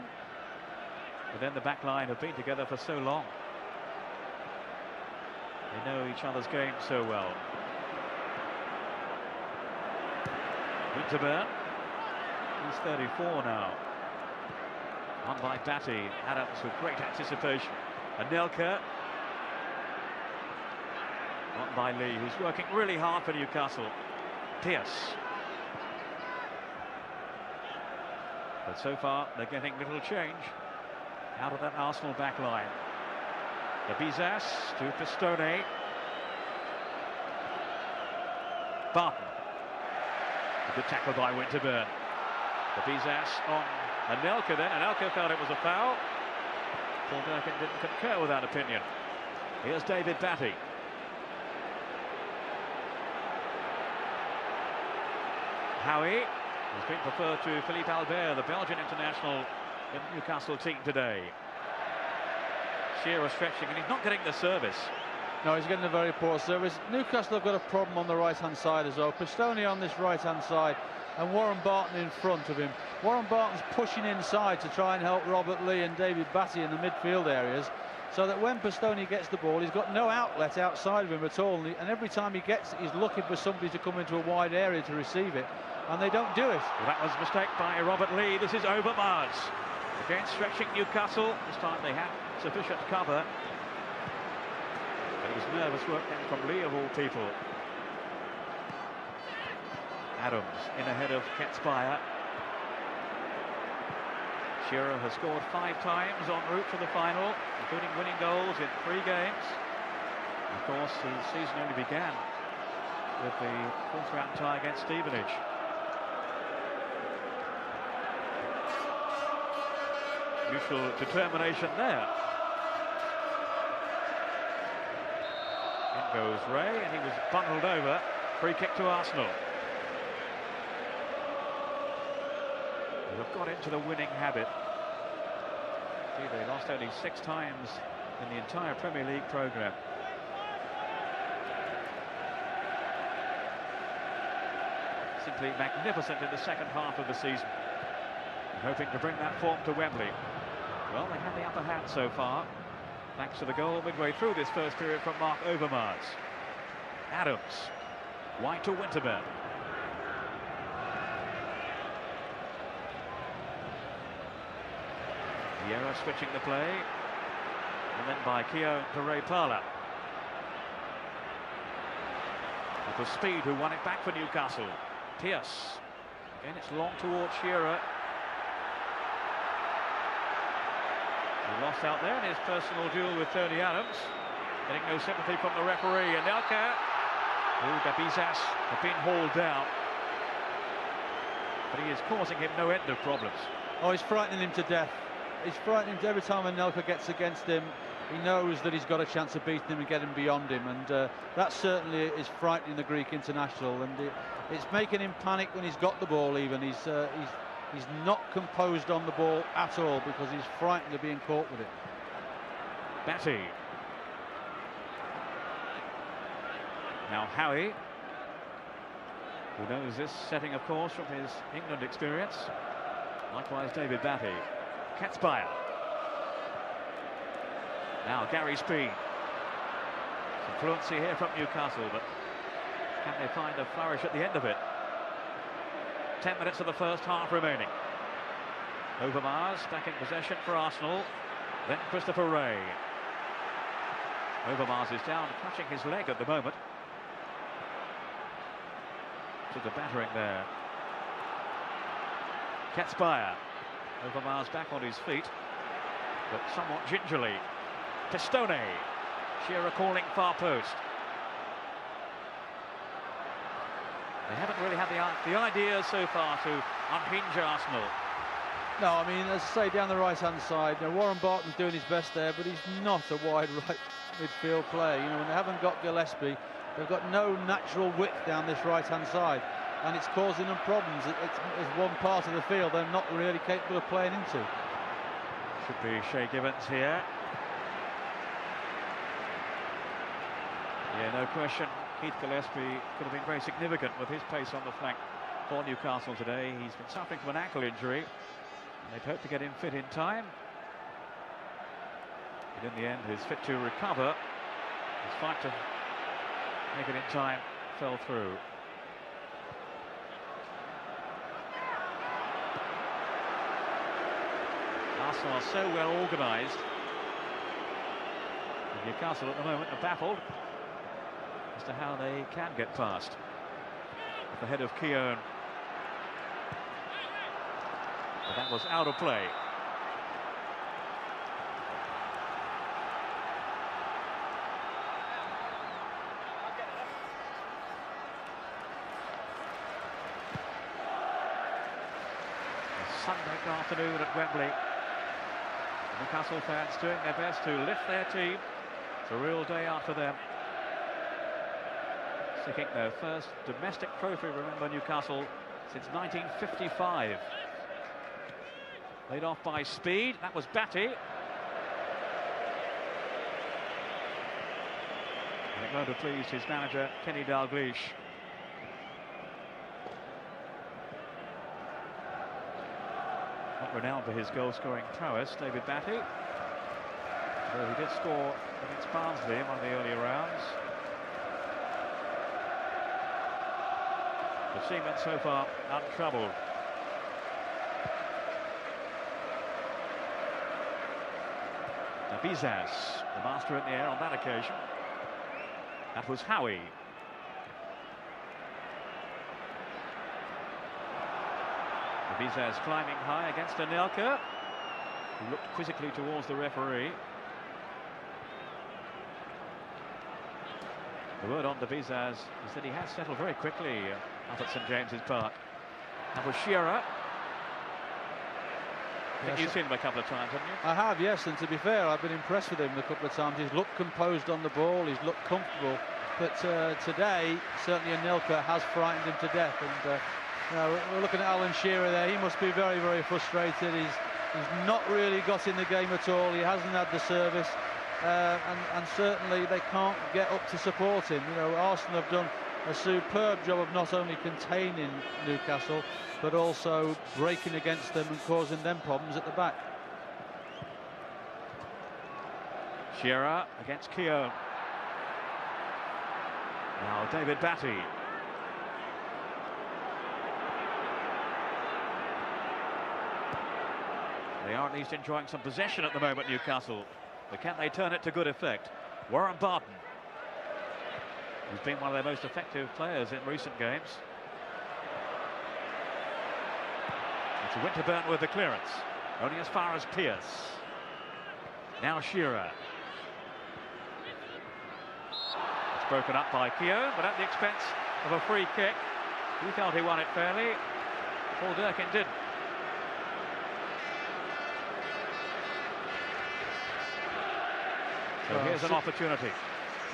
But then the back line have been together for so long. They know each other's game so well. Winterburn, he's 34 now. On by Batty, Adams with great anticipation. Anelka. On by Lee, who's working really hard for Newcastle. Pierce. But so far, they're getting little change out of that Arsenal back line. Dabizas to Pistone. Barton. A good tackle by Winterburn. Dabizas on Anelka then. Anelka felt it was a foul. Paul Durkin didn't concur with that opinion. Here's David Batty. Howie has been preferred to Philippe Albert, the Belgian international in the Newcastle team today. Shearer stretching, and he's not getting the service. No, he's getting a very poor service. Newcastle have got a problem on the right-hand side as well. Pistone on this right-hand side, and Warren Barton in front of him. Warren Barton's pushing inside to try and help Robert Lee and David Batty in the midfield areas, so that when Pistone gets the ball, he's got no outlet outside of him at all, and every time he gets it, he's looking for somebody to come into a wide area to receive it, and they don't do it. Well, that was a mistake by Robert Lee. This is Overmars. Again, stretching Newcastle. This time they had sufficient cover. But it was nervous work then from Lee, of all people. Adams in ahead of Kets Bayer. Shearer has scored 5 times en route to the final, including winning goals in 3 games. Of course, the season only began with the 4th round tie against Stevenage. Usual determination there. In goes Ray, and he was bundled over. Free kick to Arsenal. They have got into the winning habit. See, they lost only 6 times in the entire Premier League programme. Simply magnificent in the second half of the season. Hoping to bring that form to Wembley. Well, they have the upper hand so far, thanks to the goal midway through this first period from Mark Overmars. Adams, wide to Winterburn. Vieira switching the play, and then by Keogh to Ray Parlour. It was Speed who won it back for Newcastle. Pierce. Again, it's long towards Shearer. He lost out there in his personal duel with Tony Adams. Getting no sympathy from the referee. And Anelka, Gabizas have been hauled down. But he is causing him no end of problems. Oh, he's frightening him to death. He's frightening him every time Anelka gets against him. He knows that he's got a chance of beating him and getting beyond him, and that certainly is frightening the Greek international. And it's making him panic when he's got the ball. Even he's not composed on the ball at all because he's frightened of being caught with it. Batty. Now Howie, who knows this setting, of course, from his England experience. Likewise, David Batty. Katzbauer. Now Gary Speed. Some fluency here from Newcastle, but can they find a flourish at the end of it? 10 minutes of the first half remaining. Overmars back in possession for Arsenal. Then Christopher Wray. Overmars is down, clutching his leg at the moment. Took a battering there. Katzbauer. Overmars back on his feet, but somewhat gingerly. Pistone. Shearer calling far post. They haven't really had the idea so far to unhinge Arsenal. No, I mean, as I say, down the right-hand side, Warren Barton's doing his best there, but he's not a wide right midfield player. When they haven't got Gillespie, they've got no natural width down this right-hand side, and it's causing them problems. It's one part of the field they're not really capable of playing into. Should be Shay Gibbons here. Yeah, no question. Keith Gillespie could have been very significant with his pace on the flank for Newcastle today. He's been suffering from an ankle injury, and they'd hoped to get him fit in time. But in the end, his fit to recover, his fight to make it in time, fell through. Arsenal are so well organised. Newcastle at the moment are baffled as to how they can get past. At the head of Keown. But that was out of play. A Sunday afternoon at Wembley. Newcastle fans doing their best to lift their team. It's a real day out for them. Seeking their first domestic trophy, remember, Newcastle, since 1955. Laid off by Speed. That was Batty. And it won't have pleased his manager, Kenny Dalglish. Not renowned for his goal-scoring prowess, David Batty. Though he did score against Barnsley in one of the earlier rounds. The Seamen so far untroubled. Gabizas, the master in the air on that occasion. That was Howie. Gabizas climbing high against Anelka, who looked quizzically towards the referee. The word on Gabizas is that he has settled very quickly up at St James's Park. That was Shearer. Yes. You've seen him a couple of times, haven't you? I have, yes, and to be fair, I've been impressed with him a couple of times. He's looked composed on the ball, he's looked comfortable, but today, certainly Anelka has frightened him to death. And we're looking at Alan Shearer there. He must be very, very frustrated. He's not really got in the game at all. He hasn't had the service. And certainly they can't get up to support him. Arsenal have done a superb job of not only containing Newcastle, but also breaking against them and causing them problems at the back. Shearer against Keown. Now David Batty. They are at least enjoying some possession at the moment, Newcastle. But can they turn it to good effect? Warren Barton, who's been one of their most effective players in recent games. It's Winterburn with the clearance, only as far as Pearce. Now Shearer. It's broken up by Keown, but at the expense of a free kick. He felt he won it fairly. Paul Durkin didn't. So Well, here's an opportunity.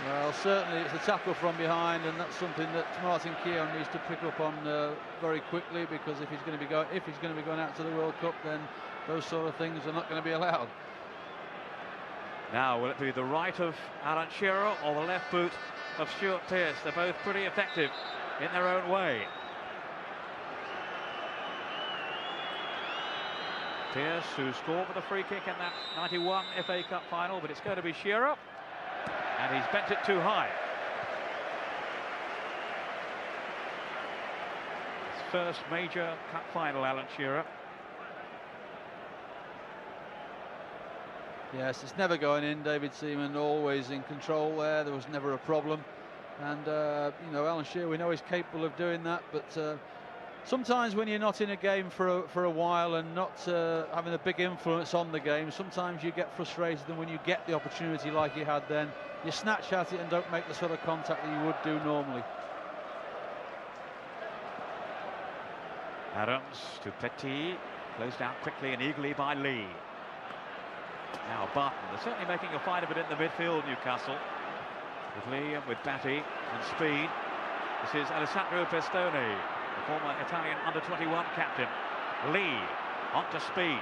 Well, certainly it's a tackle from behind, and that's something that Martin Keown needs to pick up on very quickly, because if he's going to be going out to the World Cup, then those sort of things are not going to be allowed. Now, will it be the right of Alan Shearer or the left boot of Stuart Pearce? They're both pretty effective in their own way. Pearce, who scored with a free kick in that 91 FA Cup final, but it's going to be Shearer, and he's bent it too high. His first major cup final, Alan Shearer. Yes, it's never going in. David Seaman always in control there. There was never a problem. And, you know, Alan Shearer, we know he's capable of doing that. But sometimes when you're not in a game for a while and not having a big influence on the game, sometimes you get frustrated. And when you get the opportunity like you had then, you snatch at it and don't make the sort of contact that you would do normally. Adams to Petit. Closed out quickly and eagerly by Lee. Now Barton, they're certainly making a fight of it in the midfield, Newcastle. With Lee and with Batty and speed. This is Alessandro Pistone, the former Italian under-21 captain. Lee, onto speed.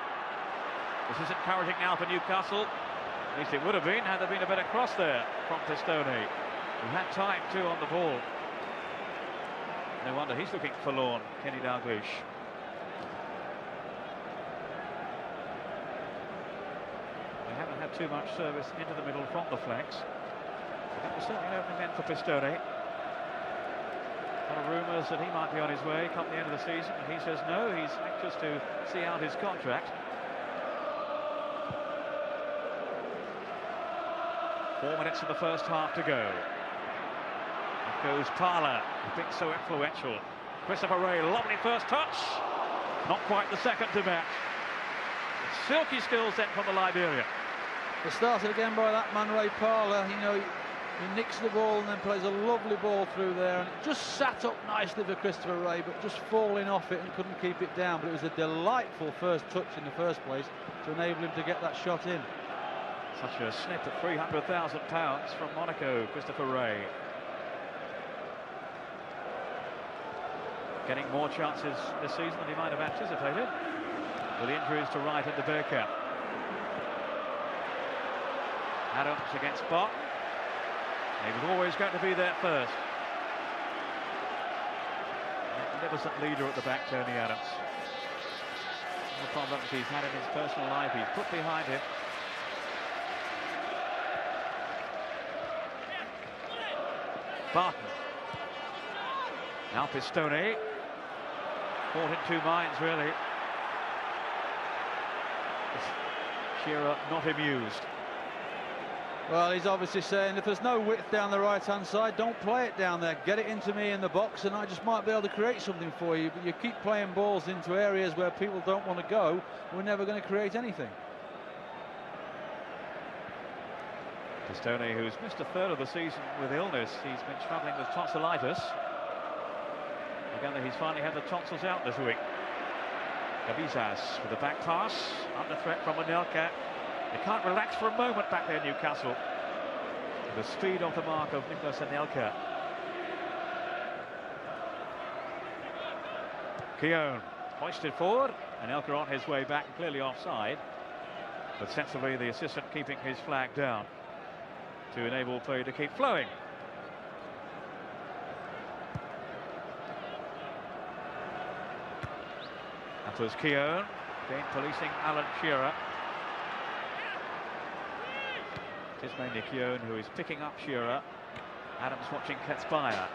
This is encouraging now for Newcastle. At least it would have been had there been a better cross there from Pistone, who had time too on the ball. No wonder he's looking forlorn, Kenny Dalglish. Haven't had too much service into the middle from the flanks. But that was certainly an opening then for Pistone. A lot of rumours that he might be on his way come the end of the season, and he says no, he's anxious to see out his contract. 4 minutes of the first half to go. Off goes Parler, who's been so influential. Christopher Ray, lovely first touch. Not quite the second to match. Silky skills then from the Liberian. It started again by that man, Ray Parler. You know, he nicks the ball and then plays a lovely ball through there, and it just sat up nicely for Christopher Ray, but just falling off it and couldn't keep it down. But it was a delightful first touch in the first place to enable him to get that shot in. Such a snip at £300,000 from Monaco, Christopher Ray. Getting more chances this season than he might have anticipated, with the injuries to Wright and to Bergkamp. Adams against Bott. He was always going to be there first. Magnificent leader at the back, Tony Adams. The problems he's had in his personal life, he's put behind him. Barton. Now Pistone. Caught in two minds, really. Shearer not amused. Well, he's obviously saying if there's no width down the right-hand side, don't play it down there. Get it into me in the box and I just might be able to create something for you. But you keep playing balls into areas where people don't want to go, we're never going to create anything. Pistone, who's missed a third of the season with illness. He's been struggling with tonsillitis. Again, he's finally had the tonsils out this week. Gabizas with the back pass, under threat from Anelka. They can't relax for a moment back there, Newcastle. The speed off the mark of Nicolas Anelka. Keown hoisted forward. Anelka on his way back, clearly offside. But sensibly, the assistant keeping his flag down to enable play to keep flowing. That was Keown, again policing Alan Shearer. It is mainly Keown who is picking up Shearer. Adams watching Ketsbaia.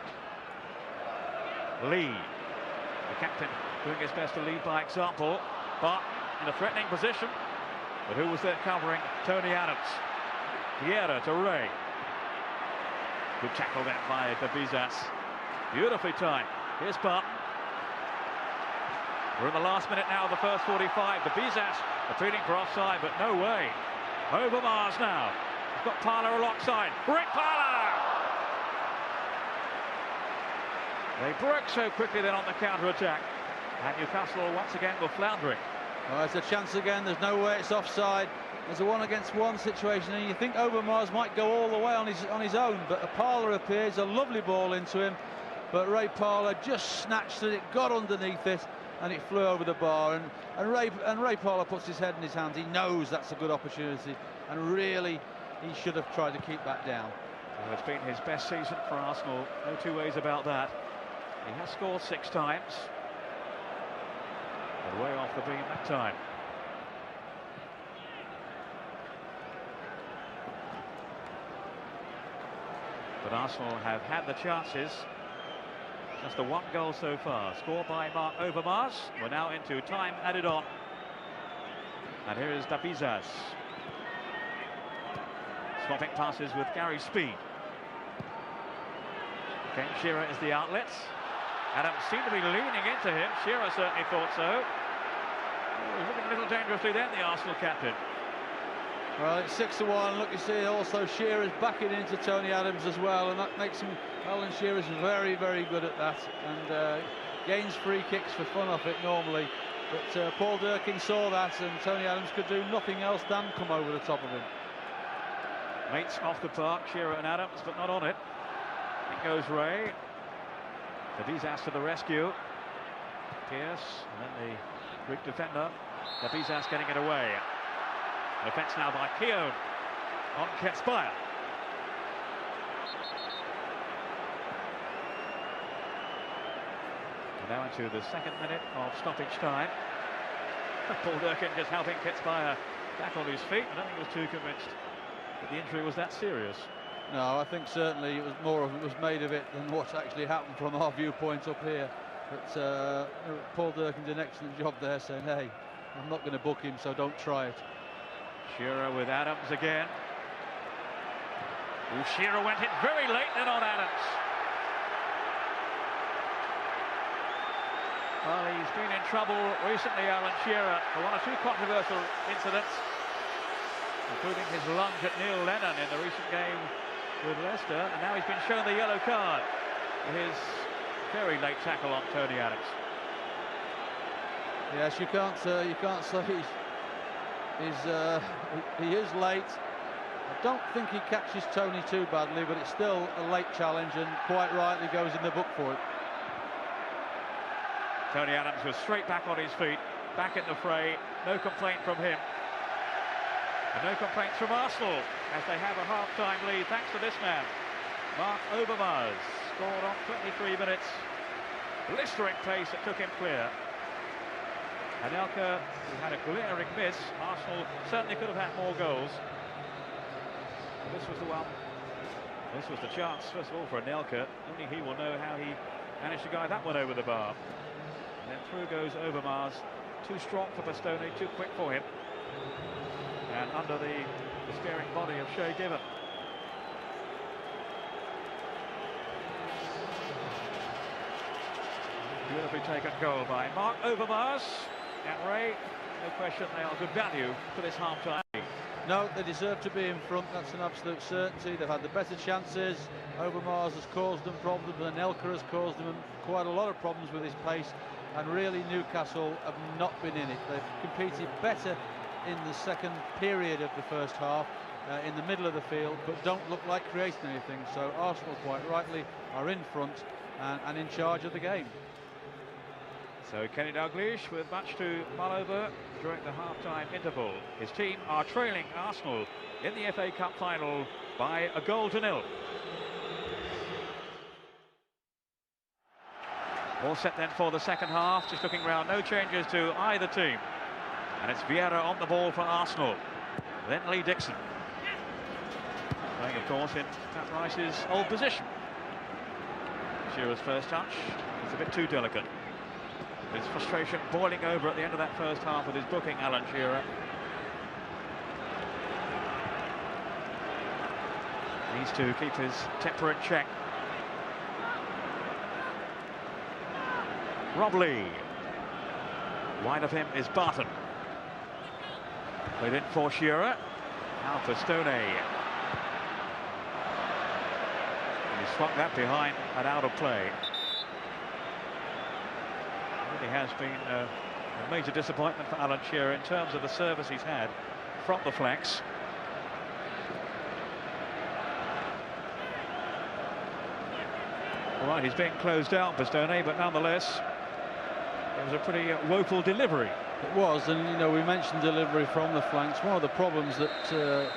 Lee, the captain, doing his best to lead by example, but in a threatening position. But who was there covering? Tony Adams. Vieira to Ray. Good tackle there by Babizas. Beautifully timed. Here's Barton. We're in the last minute now of the first 45. Babizas appealing for offside, but no way. Overmars now. He's got Parlour alongside. Rick Parlour! They broke so quickly then on the counter-attack. And Newcastle once again were floundering. Well, there's a chance again. There's no way it's offside. There's a 1-against-1 situation, and you think Overmars might go all the way on his own, but a Parlour appears, a lovely ball into him, but Ray Parlour just snatched it, got underneath it, and it flew over the bar. And Ray Parlour puts his head in his hands. He knows that's a good opportunity, and really he should have tried to keep that down. Well, it's been his best season for Arsenal, no two ways about that. He has scored 6 times, but way off the beam that time. But Arsenal have had the chances. Just the 1 goal so far, scored by Mark Overmars. We're now into time added on. And here is Dabizas. Swapping passes with Gary Speed. Ken Shearer is the outlet. Adams seemed to be leaning into him. Shearer certainly thought so. Oh, he's looking a little dangerously then, the Arsenal captain. Well, it's 6-1. Look, you see also Shearer's backing into Tony Adams as well, and that makes him, Alan Shearer's very, very good at that, and gains free kicks for fun off it normally. But Paul Durkin saw that, and Tony Adams could do nothing else than come over the top of him. Mates off the park, Shearer and Adams, but not on it. In goes Ray. Dabizas to the rescue. Pierce, and then the Greek defender. Dabizas getting it away. An offence now by Keown on Ketspire. Now into the 2nd minute of stoppage time. Paul Durkin just helping Ketspire back on his feet. I don't think he was too convinced that the injury was that serious. No, I think certainly it was more of it was made of it than what actually happened from our viewpoint up here. But Paul Durkin did an excellent job there, saying, hey, I'm not going to book him, so don't try it. Shearer with Adams again. Ooh, Shearer went in very late then on Adams. Well, he's been in trouble recently, Alan Shearer, for 1 or 2 controversial incidents, including his lunge at Neil Lennon in the recent game with Leicester, and now he's been shown the yellow card for his very late tackle on Tony Adams. Yes, you can't say he is late. I don't think he catches Tony too badly, but it's still a late challenge, and quite rightly goes in the book for it. Tony Adams was straight back on his feet, back in the fray, no complaint from him. And no complaints from Arsenal, as they have a half-time lead thanks to this man, Mark Overmars. Scored on 23 minutes. Blistering pace that took him clear. Anelka, who had a glaring miss. Arsenal certainly could have had more goals. This was the one. This was the chance, first of all, for Anelka. Only he will know how he managed to guide that one over the bar. And then through goes Overmars. Too strong for Bastoni, too quick for him. And under the steering body of Shay Given. Beautifully taken goal by Mark Overmars. And Ray, no question, they are good value for this half-time. No, they deserve to be in front, that's an absolute certainty. They've had the better chances. Overmars has caused them problems, and Anelka has caused them quite a lot of problems with his pace. And really, Newcastle have not been in it. They've competed better in the second period of the first half, in the middle of the field, but don't look like creating anything. So Arsenal, quite rightly, are in front and in charge of the game. So Kenny Dalglish with much to mull over during the half-time interval. His team are trailing Arsenal in the FA Cup final by a 1-0. All set then for the second half, just looking round, no changes to either team. And it's Vieira on the ball for Arsenal. Then Lee Dixon. Playing, of course, in Pat Rice's old position. Shearer's first touch is a bit too delicate. His frustration boiling over at the end of that first half with his booking, Alan Shearer. Needs to keep his temper in check. Rob Lee. Wide of him is Barton. Played in for Shearer. Now for Stoney. He swung that behind and out of play. It really has been a major disappointment for Alan Shearer in terms of the service he's had from the flanks. All right, he's being closed down for Stoney, but nonetheless, it was a pretty woeful delivery. It was, and you know, we mentioned delivery from the flanks. One of the problems that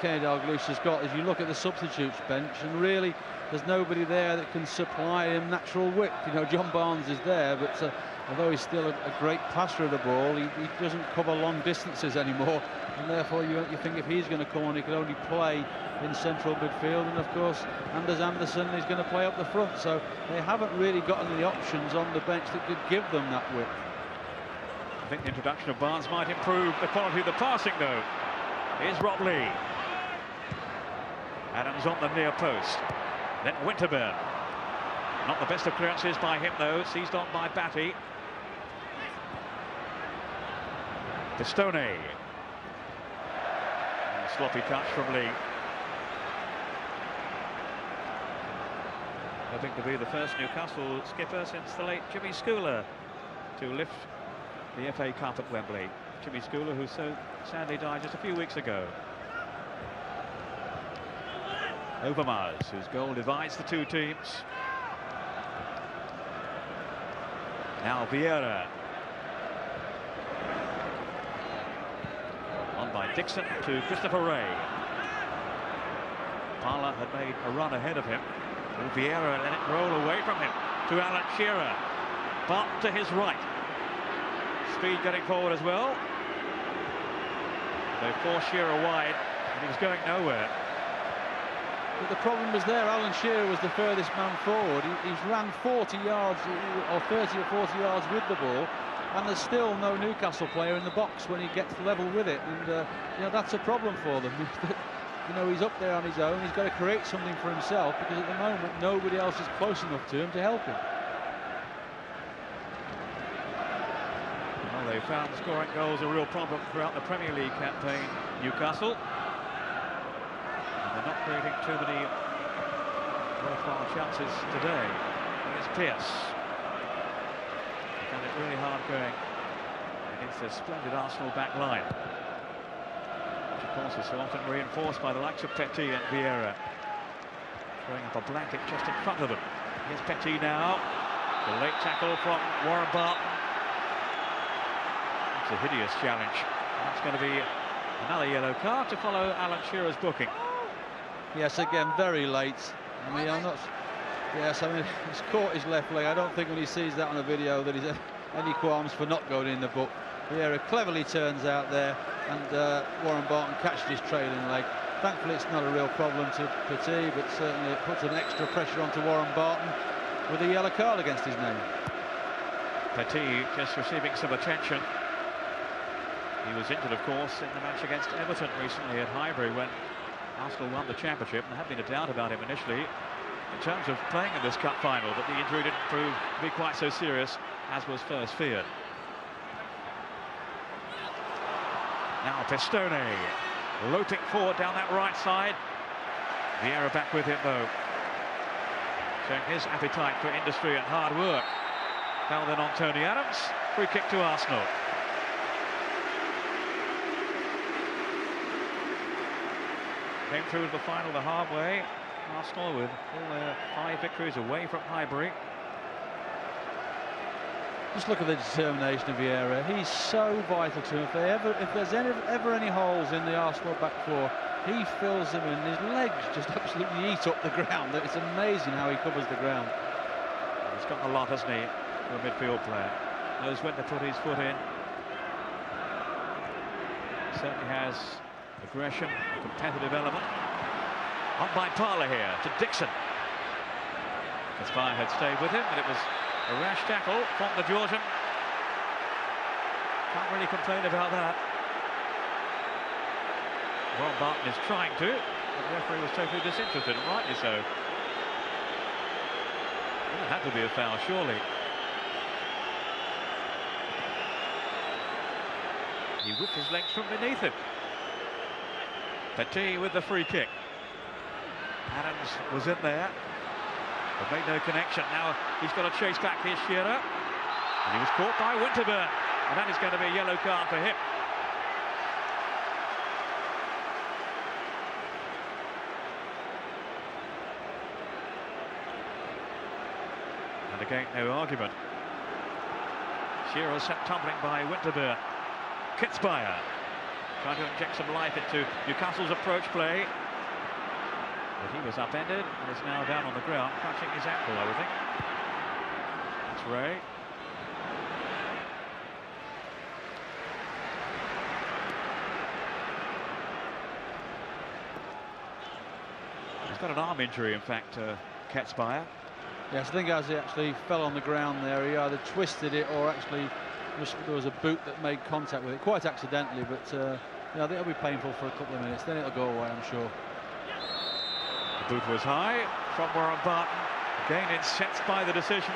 Kenny Dalglish has got is you look at the substitutes bench, and really there's nobody there that can supply him natural width. You know, John Barnes is there, but although he's still a great passer of the ball, he doesn't cover long distances anymore, and therefore you think if he's going to come on, he can only play in central midfield, and of course Anders Anderson is going to play up the front, so they haven't really got any options on the bench that could give them that width. I think the introduction of Barnes might improve the quality of the passing, though. Here's Rob Lee. Adams on the near post. Then Winterburn. Not the best of clearances by him, though. Seized on by Batty. Pistone. Sloppy touch from Lee. Hoping to be the first Newcastle skipper since the late Jimmy Schooler to lift the FA Cup at Wembley. Jimmy Schooler, who so sadly died just a few weeks ago. Overmars, whose goal divides the two teams. Now Vieira. On by Dixon to Christopher Ray. Parla had made a run ahead of him. Vieira let it roll away from him to Alan Shearer. Barton to his right. Speed getting forward as well. They forced Shearer wide, and he was going nowhere. But the problem was there. Alan Shearer was the furthest man forward. He's ran 40 yards or 30 or 40 yards with the ball, and there's still no Newcastle player in the box when he gets level with it, and you know, that's a problem for them. You know, he's up there on his own. He's got to create something for himself, because at the moment nobody else is close enough to him to help him. Well, they found scoring goals a real problem throughout the Premier League campaign, Newcastle. And they're not creating too many worthwhile chances today. Here's Pearce. And it's really hard going against a splendid Arsenal back line, which of course is so often reinforced by the likes of Petit and Vieira. Throwing up a blanket just in front of them. Here's Petit now. The late tackle from Warren Barton. It's a hideous challenge. That's going to be another yellow card to follow Alan Shearer's booking. Yes, again, very late. I mean, I'm not... Yes, I mean, he's caught his left leg. I don't think when he sees that on the video that he's any qualms for not going in the book. Vieira cleverly turns out there, and Warren Barton catches his trailing leg. Thankfully, it's not a real problem to Petit, but certainly it puts an extra pressure onto Warren Barton with a yellow card against his name. Petit just receiving some attention. He was injured, of course, in the match against Everton recently at Highbury when Arsenal won the championship. There had been a doubt about him initially in terms of playing in this cup final, but the injury didn't prove to be quite so serious as was first feared. Now Pistone loping forward down that right side. Vieira back with him though, showing his appetite for industry and hard work. Foul then on Tony Adams. Free kick to Arsenal. Came through the final the hard way. Arsenal with all their 5 victories away from Highbury. Just look at the determination of Vieira. He's so vital to him. If there's ever any holes in the Arsenal back four, he fills them in. His legs just absolutely eat up the ground. It's amazing how he covers the ground. He's got a lot, hasn't he, for a midfield player. Knows when to put his foot in. Certainly has aggression, a competitive element. On by Parla here to Dixon. Aspire had stayed with him, and it was a rash tackle from the Georgian. Can't really complain about that. Warren Barton is trying to, but the referee was totally disinterested, and rightly so. It had to be a foul, surely. He whipped his legs from beneath him. Petit with the free kick. Adams was in there, but made no connection. Now he's got to chase back his Shearer, and he was caught by Winterburn, and that is going to be a yellow card for him. And again, no argument. Shearer sent tumbling by Winterburn. Kitzbauer trying to inject some life into Newcastle's approach play. But he was upended and is now down on the ground, clutching his ankle, I would think. That's Ray. He's got an arm injury, in fact, Kitzbauer. Yes, I think as he actually fell on the ground there, he either twisted it or actually there was a boot that made contact with it, quite accidentally, but you know, I think it'll be painful for a couple of minutes, then it'll go away, I'm sure. The boot was high from Warren Barton. Again, incensed by the decision.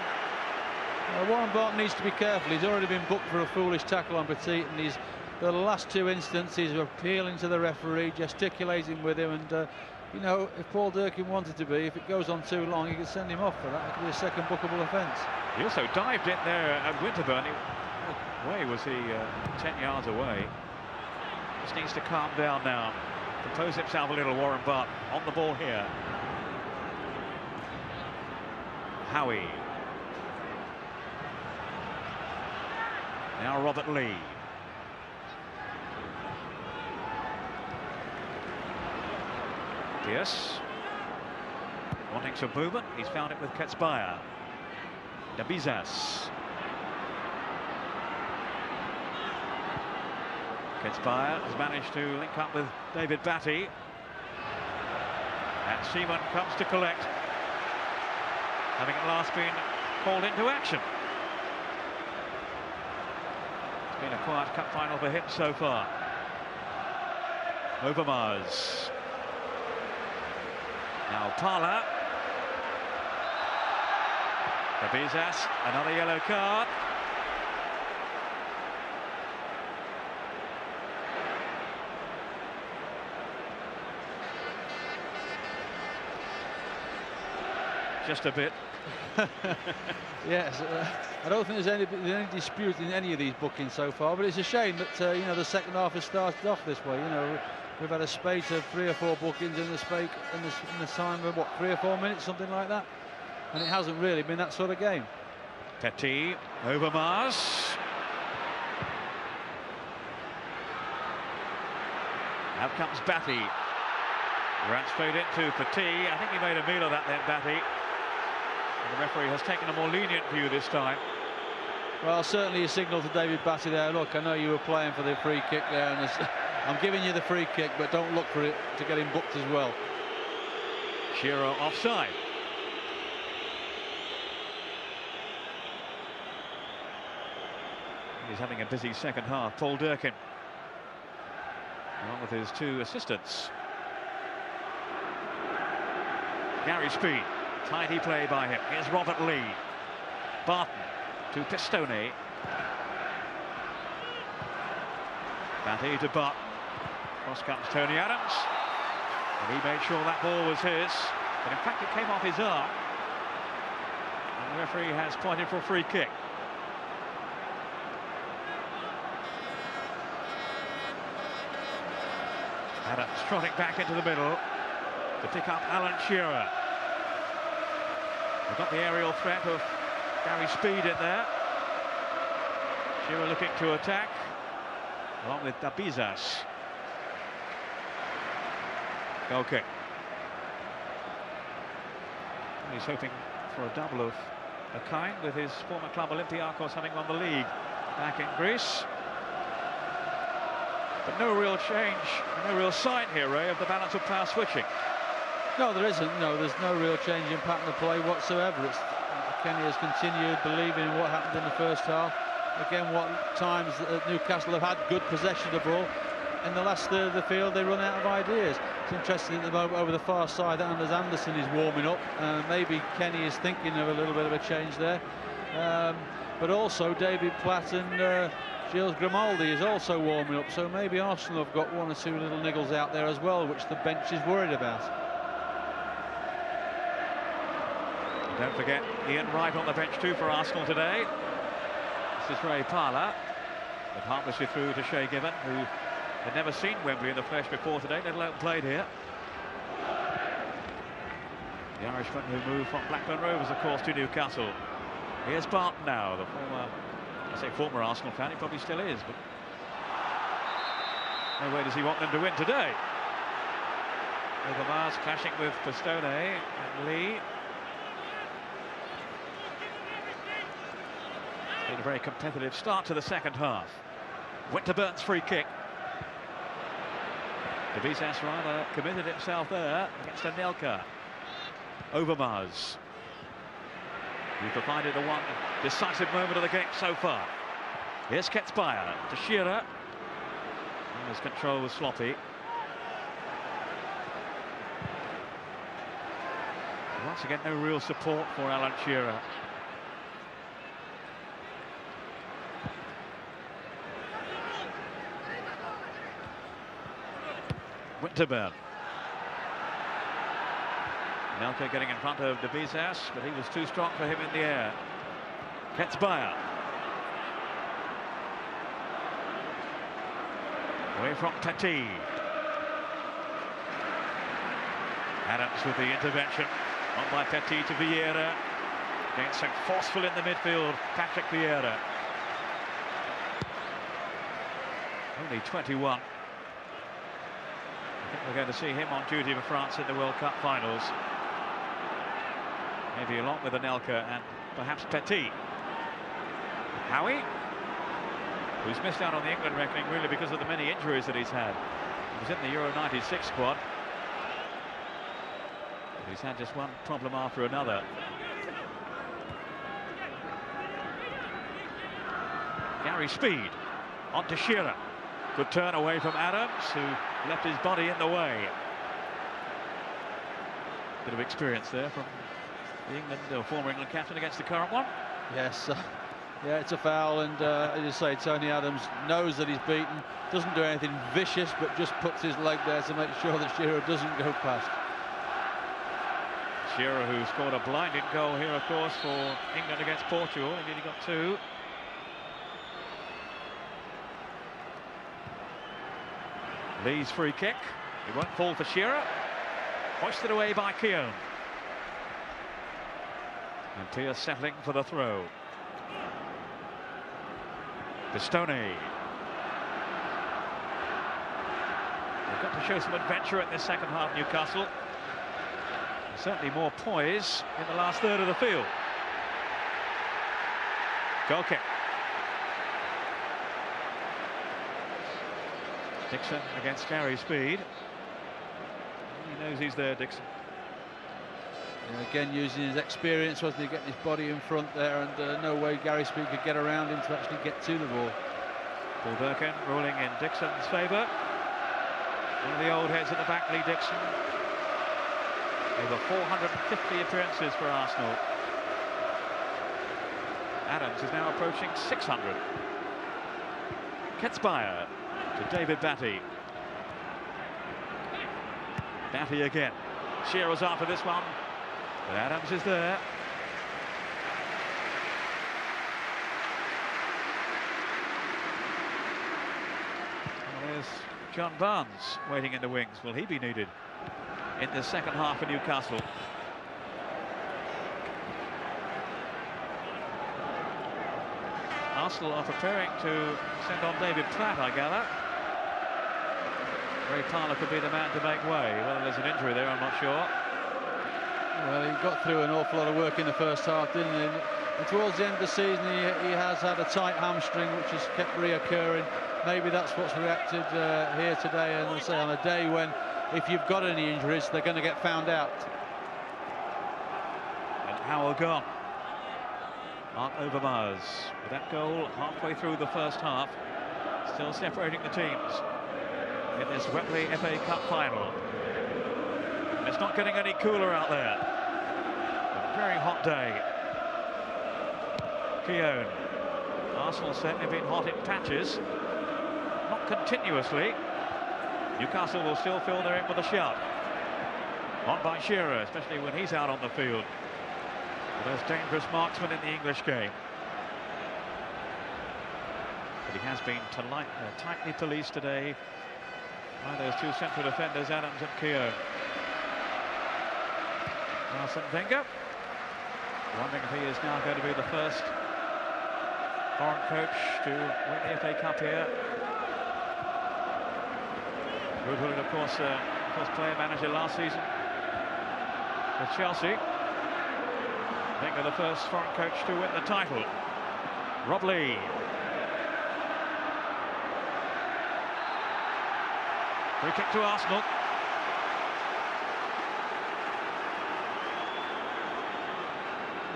Warren Barton needs to be careful. He's already been booked for a foolish tackle on Petit, and the last two instances of appealing to the referee, gesticulating with him, and you know, if Paul Durkin wanted to be, if it goes on too long, he could send him off for that. It could be a second bookable offence. He also dived in there at Winterburn. Way was he 10 yards away. Just needs to calm down now. Compose himself a little, Warren Barton. On the ball here. Howie. Now Robert Lee. Pierce. Wanting some movement. He's found it with Kitzbauer. Dabizas. Kitzbauer has managed to link up with David Batty. And Seaman comes to collect, having at last been called into action. It's been a quiet cup final for him so far. Overmars. Now Parla. Dabizas, another yellow card. Just a bit. Yes, I don't think there's any dispute in any of these bookings so far, but it's a shame that you know, the second half has started off this way. You know, we've had a spate of 3 or 4 bookings in the spate in the time of what, 3 or 4 minutes, something like that, and it hasn't really been that sort of game. Petit, Overmars. Out comes Batty. Ran straight into Petit. I think he made a meal of that then, Batty. And the referee has taken a more lenient view this time. Well, certainly a signal to David Batty there. Look, I know you were playing for the free kick there, and I'm giving you the free kick, but don't look for it to get him booked as well. Shearer offside. He's having a busy second half. Paul Durkin, along with his 2 assistants. Gary Speed, tidy play by him. Here's Robert Lee. Barton to Pistone. Batty to Barton. Cross comes Tony Adams. And he made sure that ball was his. But in fact it came off his arm. And the referee has pointed for a free kick. Adams trotting back into the middle to pick up Alan Shearer. We've got the aerial threat of Gary Speed in there. Shearer looking to attack, along with Dabizas. Goal kick. He's hoping for a double of a kind, with his former club Olympiacos having won the league back in Greece. But no real change, no real sign here, Ray, of the balance of power switching. No, there isn't. No, there's no real change in pattern of play whatsoever. Kenny has continued believing in what happened in the first half. Again, what times Newcastle have had good possession of the ball. In the last third of the field, they run out of ideas. It's interesting at the moment over the far side that Anders Anderson is warming up. Maybe Kenny is thinking of a little bit of a change there. But also David Platt and Gilles Grimaldi is also warming up, so maybe Arsenal have got 1 or 2 little niggles out there as well, which the bench is worried about. Don't forget Ian Wright on the bench too for Arsenal today. This is Ray Parlour, but harmlessly through to Shay Given, who had never seen Wembley in the flesh before today, let alone played here. The Irishman who moved from Blackburn Rovers, of course, to Newcastle. Here's Barton now, the former, I say former Arsenal fan, he probably still is, but no way does he want them to win today. Overmars clashing with Pistone and Lee. It's been a very competitive start to the second half. Winterburn's free kick. Debisas rather committed himself there against Anelka. Overmars. He provided the one decisive moment of the game so far. Here's Ketzbauer to Shearer. And his control was sloppy. Once again, no real support for Alan Shearer. Winterburn. Nelka getting in front of Debisas, but he was too strong for him in the air. Ketzbauer. Away from Petit. Adams with the intervention. On by Petit to Vieira. Getting so forceful in the midfield, Patrick Vieira. Only 21. I think we're going to see him on duty for France in the World Cup finals. Maybe along with Anelka and perhaps Petit. Howie, who's missed out on the England reckoning really because of the many injuries that he's had. He was in the Euro 96 squad. But he's had just one problem after another. Gary Speed on to Shearer. Good turn away from Adams, who left his body in the way. Bit of experience there from the England, former England captain against the current one. Yes, yeah, it's a foul, and as you say, Tony Adams knows that he's beaten, doesn't do anything vicious, but just puts his leg there to make sure that Shearer doesn't go past. Shearer, who scored a blinding goal here, of course, for England against Portugal. Indeed, he got 2. Lee's free kick. It won't fall for Shearer. Hoisted away by Keown. And Pierce settling for the throw. Pistone. They've got to show some adventure in this second half, Newcastle. Certainly more poise in the last third of the field. Goal kick. Dixon against Gary Speed. He knows he's there, Dixon. And again, using his experience, wasn't he, getting his body in front there, and no way Gary Speed could get around him to actually get to the ball. Paul Durkin ruling in Dixon's favour. One of the old heads at the back, Lee Dixon. Over 450 appearances for Arsenal. Adams is now approaching 600. Ketzbauer to David Batty. Batty again. Shearer's after this one, but Adams is there. Well, there's John Barnes waiting in the wings. Will he be needed in the second half for Newcastle? Arsenal are preparing to send on David Platt, I gather. Ray Parlour could be the man to make way. Whether there's an injury there, I'm not sure. Well, he got through an awful lot of work in the first half, didn't he? And towards the end of the season, he has had a tight hamstring, which has kept reoccurring. Maybe that's what's reacted here today. And I say on a day when, if you've got any injuries, they're going to get found out. And Howell gone. Mark Overmars with that goal halfway through the first half, still separating the teams in this Wembley FA Cup final. And it's not getting any cooler out there. A very hot day. Keown Arsenal certainly been hot in patches, not continuously. Newcastle will still feel they're in with a shout. On by Shearer, especially when he's out on the field. The most dangerous marksman in the English game. But he has been tightly policed today by those two central defenders, Adams and Keogh. Arsene Wenger, wondering if he is now going to be the first foreign coach to win the FA Cup here. Woodward, of course, player manager last season with Chelsea. Wenger, the first foreign coach to win the title. Rob Lee. Free kick to Arsenal.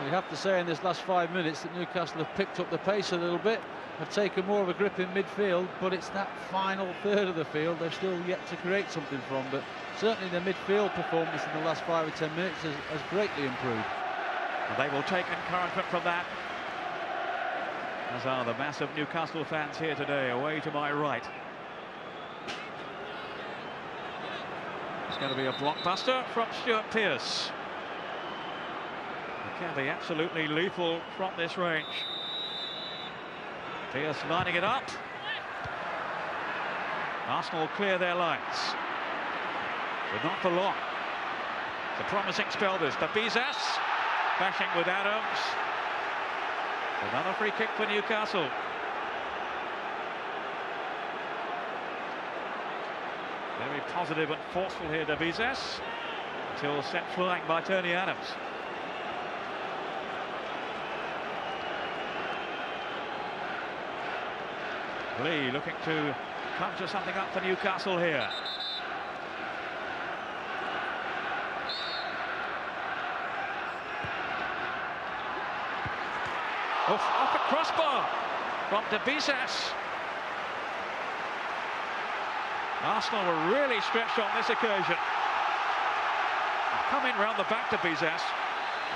You have to say in this last 5 minutes that Newcastle have picked up the pace a little bit, have taken more of a grip in midfield, but it's that final third of the field they've still yet to create something from. But certainly the midfield performance in the last 5 or 10 minutes has greatly improved. And they will take encouragement from that, as are the massive Newcastle fans here today, away to my right. It's going to be a blockbuster from Stuart Pearce. It can be absolutely lethal from this range. Pearce lining it up. Arsenal clear their lines, but not for long. It's a promising spell this. Babizas bashing with Adams. Another free kick for Newcastle. Very positive and forceful here, Babizas, until set flying by Tony Adams. Lee looking to conjure something up for Newcastle here. Off the crossbar from Babizas. Arsenal were really stretched on this occasion. Coming round the back to Babizas,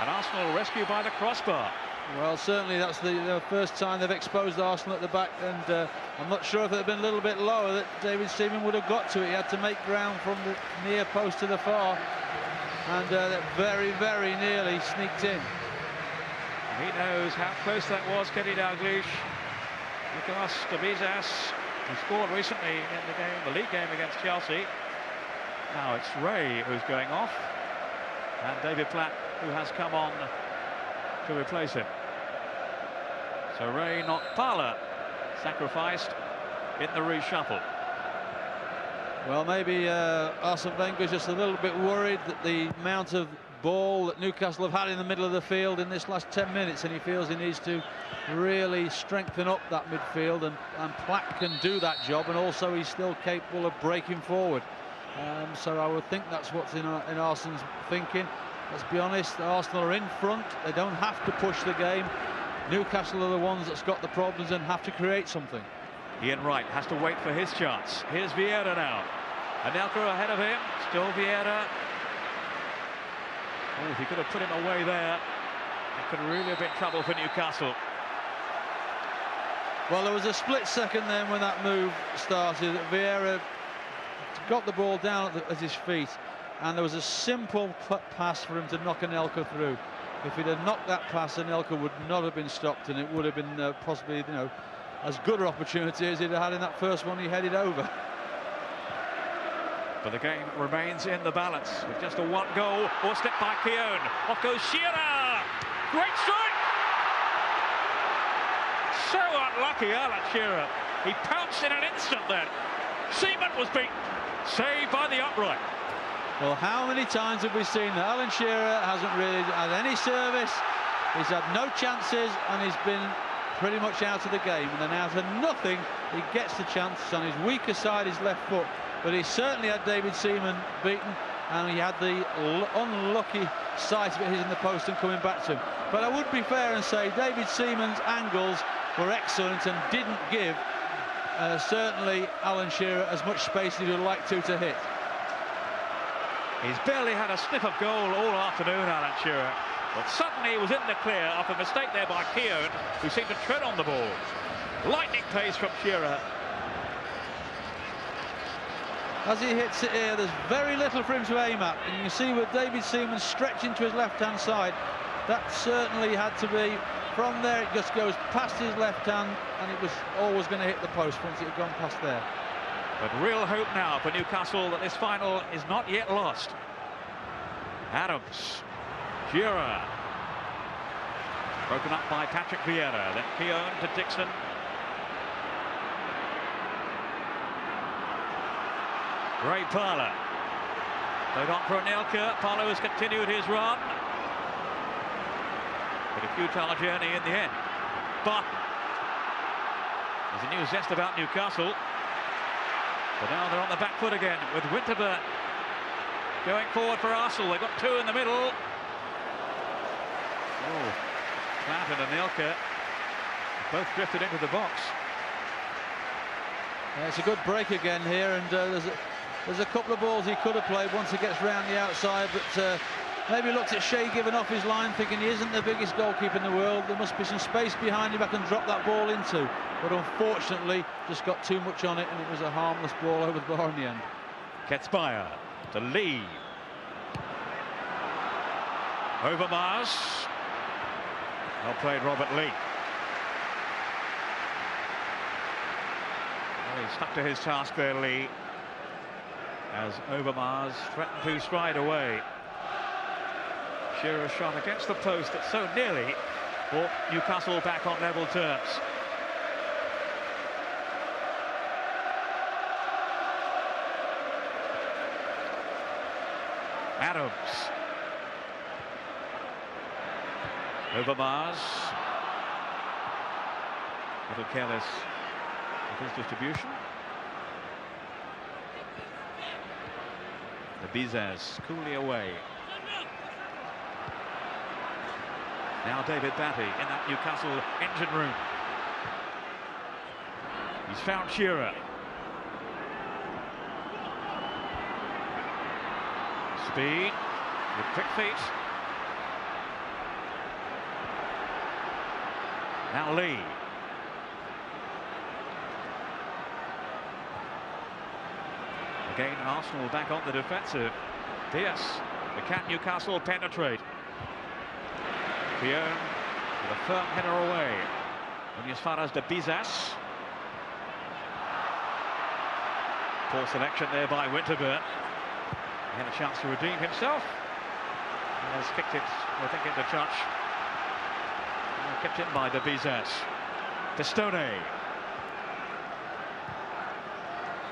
and Arsenal rescued by the crossbar. Well, certainly that's the first time they've exposed Arsenal at the back, and I'm not sure if it had been a little bit lower that David Seaman would have got to it. He had to make ground from the near post to the far, and that very, very nearly sneaked in. He knows how close that was, Kenny Dalglish. Nicolas Babizas, who scored recently in the league game against Chelsea. Now it's Ray who's going off, and David Platt, who has come on to replace him. So Ray, not Parler, sacrificed in the reshuffle. Well, maybe Arsene Wenger's just a little bit worried that the amount of ball that Newcastle have had in the middle of the field in this last 10 minutes, and he feels he needs to really strengthen up that midfield, and Platt can do that job, and also he's still capable of breaking forward. So I would think that's what's in Arsene's thinking. Let's be honest, Arsenal are in front. They don't have to push the game. Newcastle are the ones that's got the problems and have to create something. Ian Wright has to wait for his chance. Here's Vieira now. Anelka ahead of him. Still Vieira. Oh, if he could have put him away there, it could really have been trouble for Newcastle. Well, there was a split second then when that move started. Vieira got the ball down at his feet, and there was a simple pass for him to knock Anelka through. If he'd have knocked that pass, Anelka would not have been stopped, and it would have been possibly, as good an opportunity as he'd had in that first one he headed over. But the game remains in the balance with just a one goal or slip by Keown. Off goes Shearer. Great strike. So unlucky, Alan Shearer. He pounced in an instant then. Seaman was beaten. Saved by the upright. Well, how many times have we seen that? Alan Shearer hasn't really had any service. He's had no chances, and he's been pretty much out of the game. And then out of nothing, he gets the chance on his weaker side, his left foot. But he certainly had David Seaman beaten, and he had the unlucky sight of it hitting the post and coming back to him. But I would be fair and say David Seaman's angles were excellent and didn't give certainly Alan Shearer as much space as he would like to hit. He's barely had a sniff of goal all afternoon, Alan Shearer. But suddenly he was in the clear after a mistake there by Keown, who seemed to tread on the ball. Lightning pace from Shearer. As he hits it here, there's very little for him to aim at. And you can see with David Seaman stretching to his left-hand side, that certainly had to be. From there, it just goes past his left hand, and it was always going to hit the post once it had gone past there. But real hope now for Newcastle that this final is not yet lost. Adams. Shearer. Broken up by Patrick Vieira. Then Keown to Dixon. Ray Parlour. Played on for Anelka. Parlour has continued his run. But a futile journey in the end. But there's a new zest about Newcastle. But now they're on the back foot again with Winterburn going forward for Arsenal. They've got two in the middle. Oh, Platt and Anelka both drifted into the box. Yeah, it's a good break again here, and there's a couple of balls he could have played once he gets round the outside, but maybe looks at Shea giving off his line, thinking he isn't the biggest goalkeeper in the world. There must be some space behind him I can drop that ball into. But unfortunately, just got too much on it, and it was a harmless ball over the bar in the end. Ketspire to Lee. Overmars. Well played, Robert Lee. Well, he stuck to his task there, Lee, as Overmars threatened to stride away. Shearer's shot against the post that so nearly brought Newcastle back on level terms. Adams. Overmars. A little careless with his distribution. The Bizas coolly away. Now David Batty in that Newcastle engine room. He's found Shearer. Speed with quick feet. Now Lee. Again, Arsenal back on the defensive. Diaz. Can Newcastle penetrate? Keown with a firm header away. Only as far as the Bizas. Poor selection there by Winterburn. He had a chance to redeem himself. He has kicked it, I think, into touch. Kept in by the Bizas. Pistone.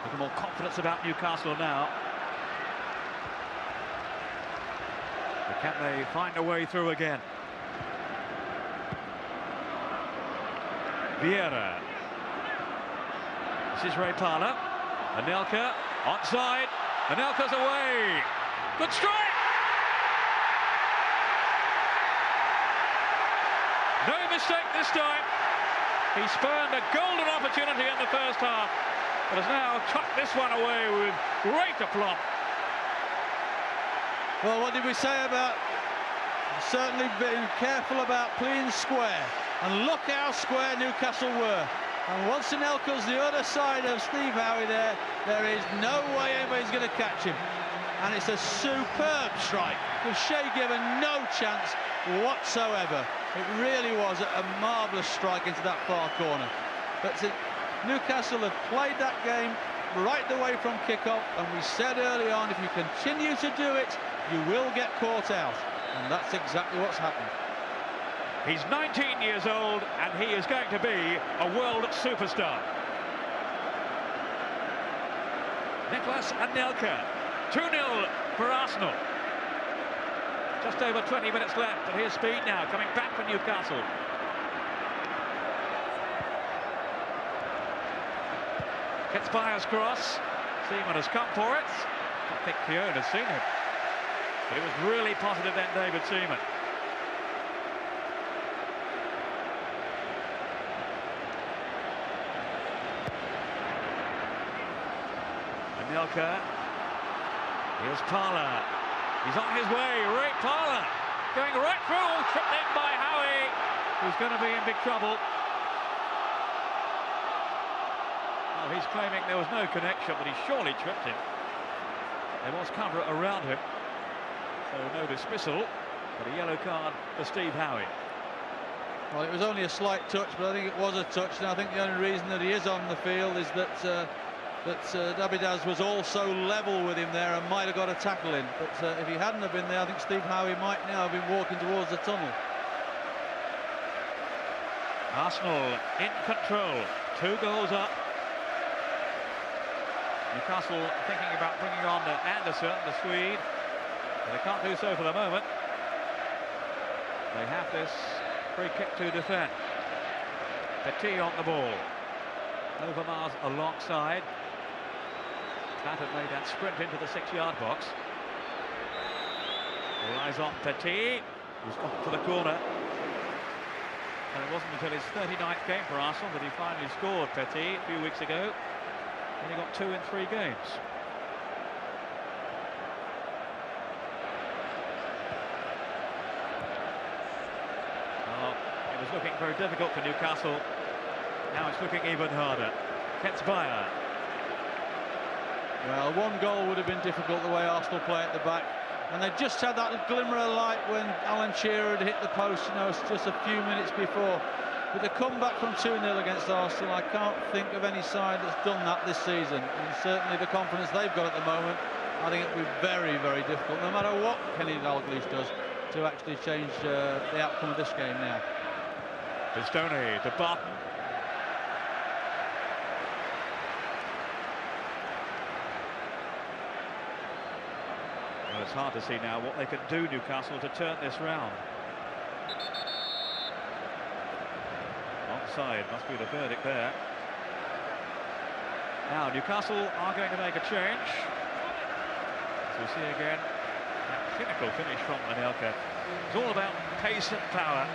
Looking more confidence about Newcastle now. But can they find a way through again? Vieira. This is Ray Parlour. Anelka onside. Anelka's away. Good strike. No mistake this time. He spurned a golden opportunity in the first half, but has now tucked this one away with great aplomb. Well, what did we say about certainly being careful about playing square? And look how square Newcastle were. And once Anelka's the other side of Steve Howe there is no way anybody's going to catch him. And it's a superb strike, with Shea given no chance whatsoever. It really was a marvellous strike into that far corner. But Newcastle have played that game right the way from kick-off, and we said early on, if you continue to do it, you will get caught out. And that's exactly what's happened. He's 19 years old, and he is going to be a world superstar. Nicolas Anelka, 2-0 for Arsenal. Just over 20 minutes left, and here's speed now, coming back for Newcastle. Ketspire's cross. Seaman has come for it. I think Keown has seen it. But it was really positive then, David Seaman. Anelka. Here's Parlour. He's on his way. Ray Parlour going right through, tripped in by Howie, who's going to be in big trouble. Well, he's claiming there was no connection, but he surely tripped him. There was cover around him, so no dismissal, but a yellow card for Steve Howie. Well, it was only a slight touch, but I think it was a touch, and I think the only reason that he is on the field is that Dabidaz was also level with him there and might have got a tackle in. But if he hadn't have been there, I think Steve Howie might now have been walking towards the tunnel. Arsenal in control, 2 goals up. Newcastle thinking about bringing on Anderson, the Swede. But they can't do so for the moment. They have this free kick to defend. Petit on the ball. Overmars alongside. Platt had made that sprint into the 6-yard box. All eyes on Petit, who's gone for the corner. And it wasn't until his 39th game for Arsenal that he finally scored, Petit, a few weeks ago. Only got 2 in 3 games. Oh, it was looking very difficult for Newcastle. Now it's looking even harder. Ketsbayer. Well, 1 goal would have been difficult the way Arsenal play at the back. And they just had that glimmer of light when Alan Shearer had hit the post, you know, just a few minutes before. With the comeback from 2-0 against Arsenal, I can't think of any side that's done that this season. And certainly the confidence they've got at the moment, I think it'll be very, very difficult, no matter what Kenny Dalglish does, to actually change the outcome of this game now. Pistone to Barton. Well, it's hard to see now what they can do, Newcastle, to turn this round. Onside must be the verdict there. Now Newcastle are going to make a change. As we see again, that clinical finish from Anelka. It's all about pace and power.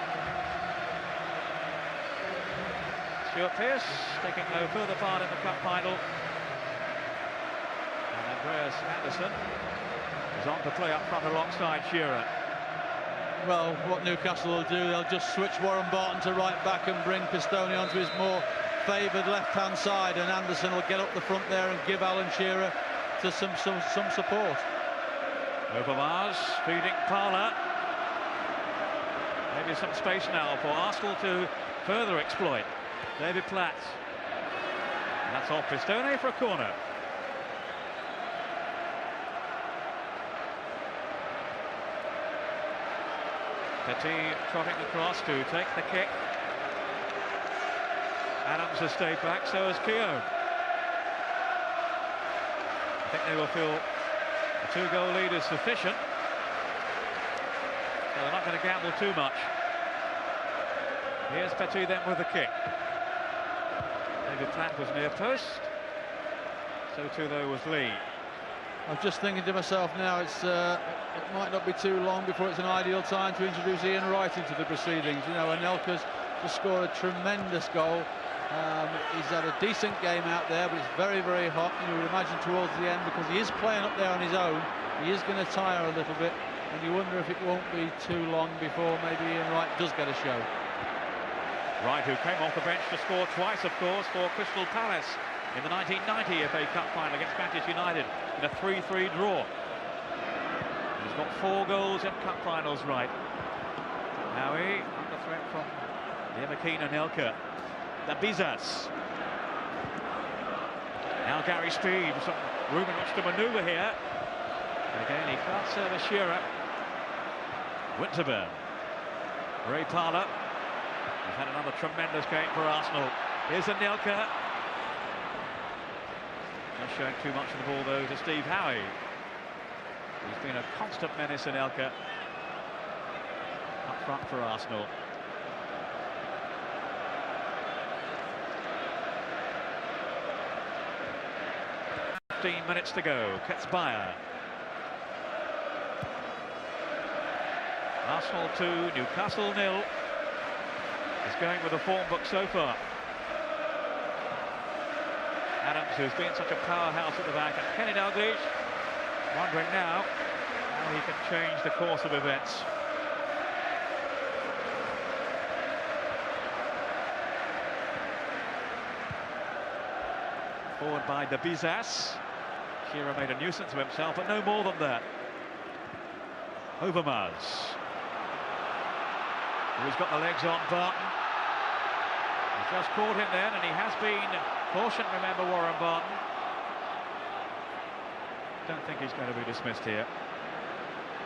Stuart Pearce taking no further part in the cup final. And Andreas Anderson is on to play up front alongside Shearer. Well, what Newcastle will do, they'll just switch Warren Barton to right back and bring Pistone onto his more favoured left-hand side, and Anderson will get up the front there and give Alan Shearer to some support. Overmars feeding Parler. Maybe some space now for Arsenal to further exploit. David Platt. And that's off Pistone for a corner. Petit trotting across to take the kick. Adams has stayed back, so has Keown. I think they will feel a 2-goal lead is sufficient. So they're not going to gamble too much. Here's Petit then with the kick. David Platt was near post. So too though was Lee. I'm just thinking to myself now, it might not be too long before it's an ideal time to introduce Ian Wright into the proceedings. You know, Anelka's just scored a tremendous goal. He's had a decent game out there, but it's very, very hot. You would imagine towards the end, because he is playing up there on his own, he is going to tire a little bit, and you wonder if it won't be too long before maybe Ian Wright does get a show. Wright, who came off the bench to score twice, of course, for Crystal Palace in the 1990 FA Cup final against Manchester United in a 3-3 draw. He's got 4 goals in cup finals, Wright. Howie under threat from the ever keen Anelka. Dabizas. Now Gary Speed, some room in which to manoeuvre here. And again, he can't service Shearer. Winterburn. Ray Parler. He's had another tremendous game for Arsenal. Here's Anelka. Not showing too much of the ball, though, to Steve Howie. He's been a constant menace, Anelka, up front for Arsenal. "15 minutes to go. Ketsbayer. Arsenal 2, Newcastle 0. He's going with the form book so far. Adams, who's been such a powerhouse at the back, and Kenny Dalglish wondering now how he can change the course of events. Forward by De Bizas. Shearer made a nuisance of himself, but no more than that. Overmars. He's got the legs on Barton. He's just caught him then, and he has been cautioned, remember, Warren Barton. Don't think he's going to be dismissed here.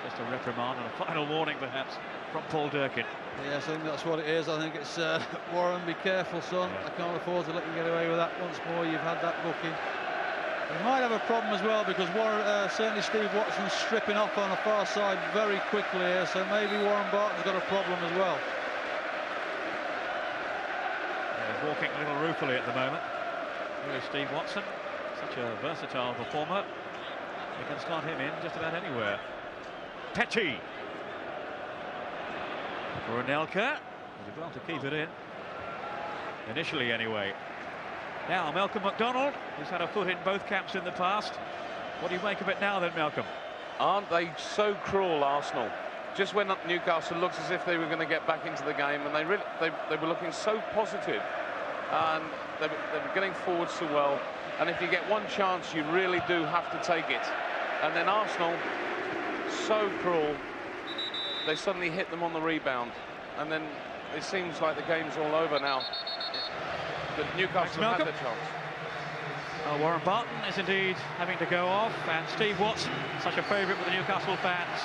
Just a reprimand and a final warning, perhaps, from Paul Durkin. Yes, I think that's what it is. I think it's Warren, be careful, son. Yeah. I can't afford to let you get away with that once more. You've had that booking. He might have a problem as well, because Warren, certainly Steve Watson's stripping off on the far side very quickly here, so maybe Warren Barton's got a problem as well. Yeah, he's walking a little ruefully at the moment. Here's Steve Watson, such a versatile performer. You can slot him in just about anywhere. Petty. Anelka. Did well to keep it in. Initially, anyway. Now, Malcolm McDonald, who's had a foot in both camps in the past. What do you make of it now, then, Malcolm? Aren't they so cruel, Arsenal? Just when Newcastle looks as if they were going to get back into the game, and they were looking so positive, and they were getting forward so well. And if you get one chance, you really do have to take it. And then Arsenal, so cruel, they suddenly hit them on the rebound, and then it seems like the game's all over now. But Newcastle had their chance. Warren Barton is indeed having to go off, and Steve Watson, such a favourite with the Newcastle fans,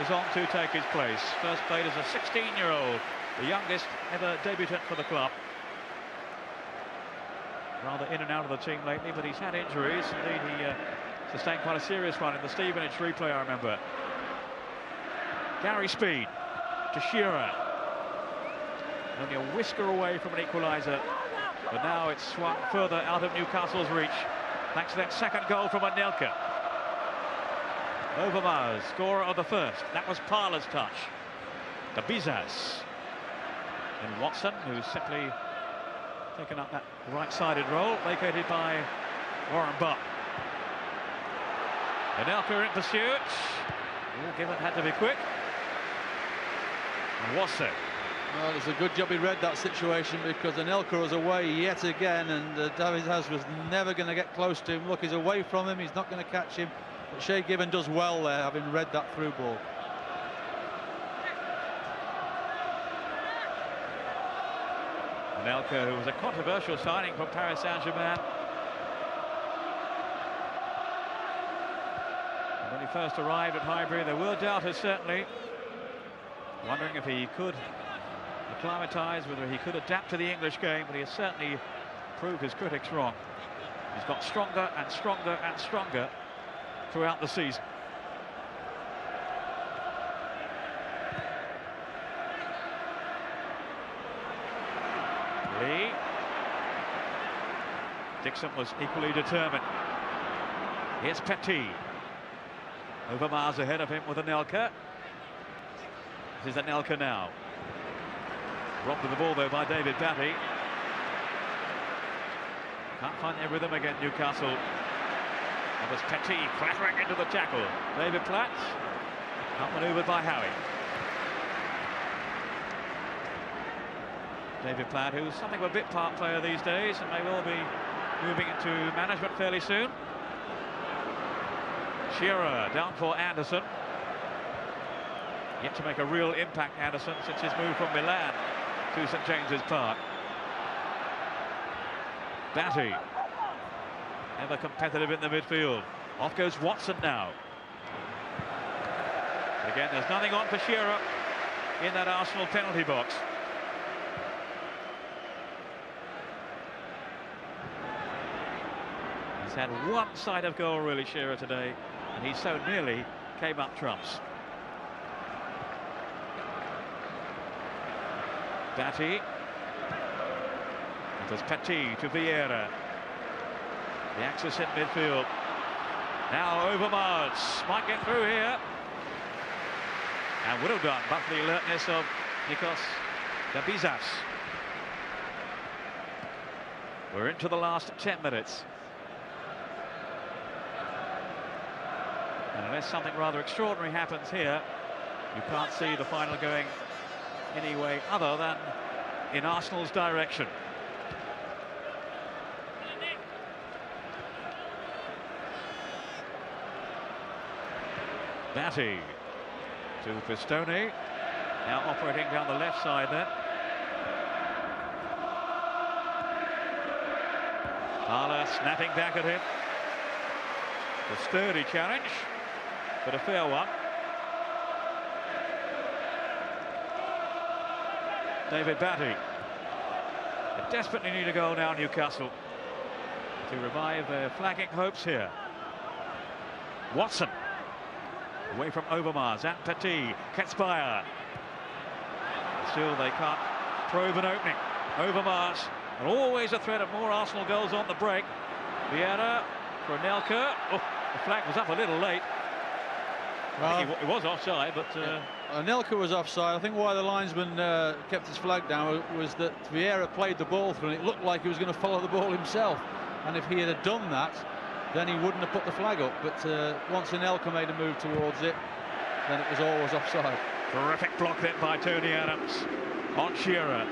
is on to take his place. First played as a 16-year-old, the youngest ever debutant for the club. Rather in and out of the team lately, but he's had injuries. Indeed, he sustained quite a serious one in the Stevenage replay, I remember. Gary Speed to Shearer. Only a whisker away from an equaliser, but now it's swung further out of Newcastle's reach, thanks to that second goal from Anelka. Overmars, scorer of the first. That was Parler's touch. De Bizas. And Watson, who's simply taken up that right-sided role, vacated by Warren Butt. Anelka in pursuit. Given had to be quick. And Watson. Well, it's a good job he read that situation, because Anelka was away yet again, and David Has was never going to get close to him. Look, he's away from him, he's not going to catch him. But Shay Given does well there, having read that through ball. Anelka, who was a controversial signing from Paris Saint-Germain. When he first arrived at Highbury, there were doubters, certainly, wondering if he could acclimatise, whether he could adapt to the English game, but he has certainly proved his critics wrong. He's got stronger and stronger and stronger throughout the season. Lee. Dixon was equally determined. Here's Petty. Overmars ahead of him with Anelka. This is Anelka now. Robbed of the ball, though, by David Batty. Can't find their rhythm again, Newcastle. That was Petty clattering into the tackle. David Platt, outmanoeuvred by Howie. David Platt, who's something of a bit part player these days, and may well be moving into management fairly soon. Shearer down for Anderson. Yet to make a real impact, Anderson, since his move from Milan to St James's Park. Batty, ever competitive in the midfield. Off goes Watson now. But again, there's nothing on for Shearer in that Arsenal penalty box. He's had one side of goal, really, Shearer, today, and he so nearly came up trumps. Batty. It was Petit to Vieira. The axis in midfield. Now Overmars might get through here. And would have done, but for the alertness of Nikos De Bizas. We're into the last 10 minutes. And unless something rather extraordinary happens here, you can't see the final going any way other than in Arsenal's direction. Batty to Pistone, now operating down the left side there. Parler snapping back at him. A sturdy challenge, but a fair one. David Batty. They desperately need a goal now, Newcastle, to revive their flagging hopes here. Watson away from Overmars and Petit. Ketspire. Still they can't probe an opening. Overmars, and always a threat of more Arsenal goals on the break. Vieira for Anelka. Oh, the flag was up a little late. I think he was offside, but Anelka was offside. I think why the linesman kept his flag down was that Vieira played the ball through, and it looked like he was going to follow the ball himself. And if he had done that, then he wouldn't have put the flag up. But once Anelka made a move towards it, then it was always offside. Terrific block then by Tony Adams on Shearer.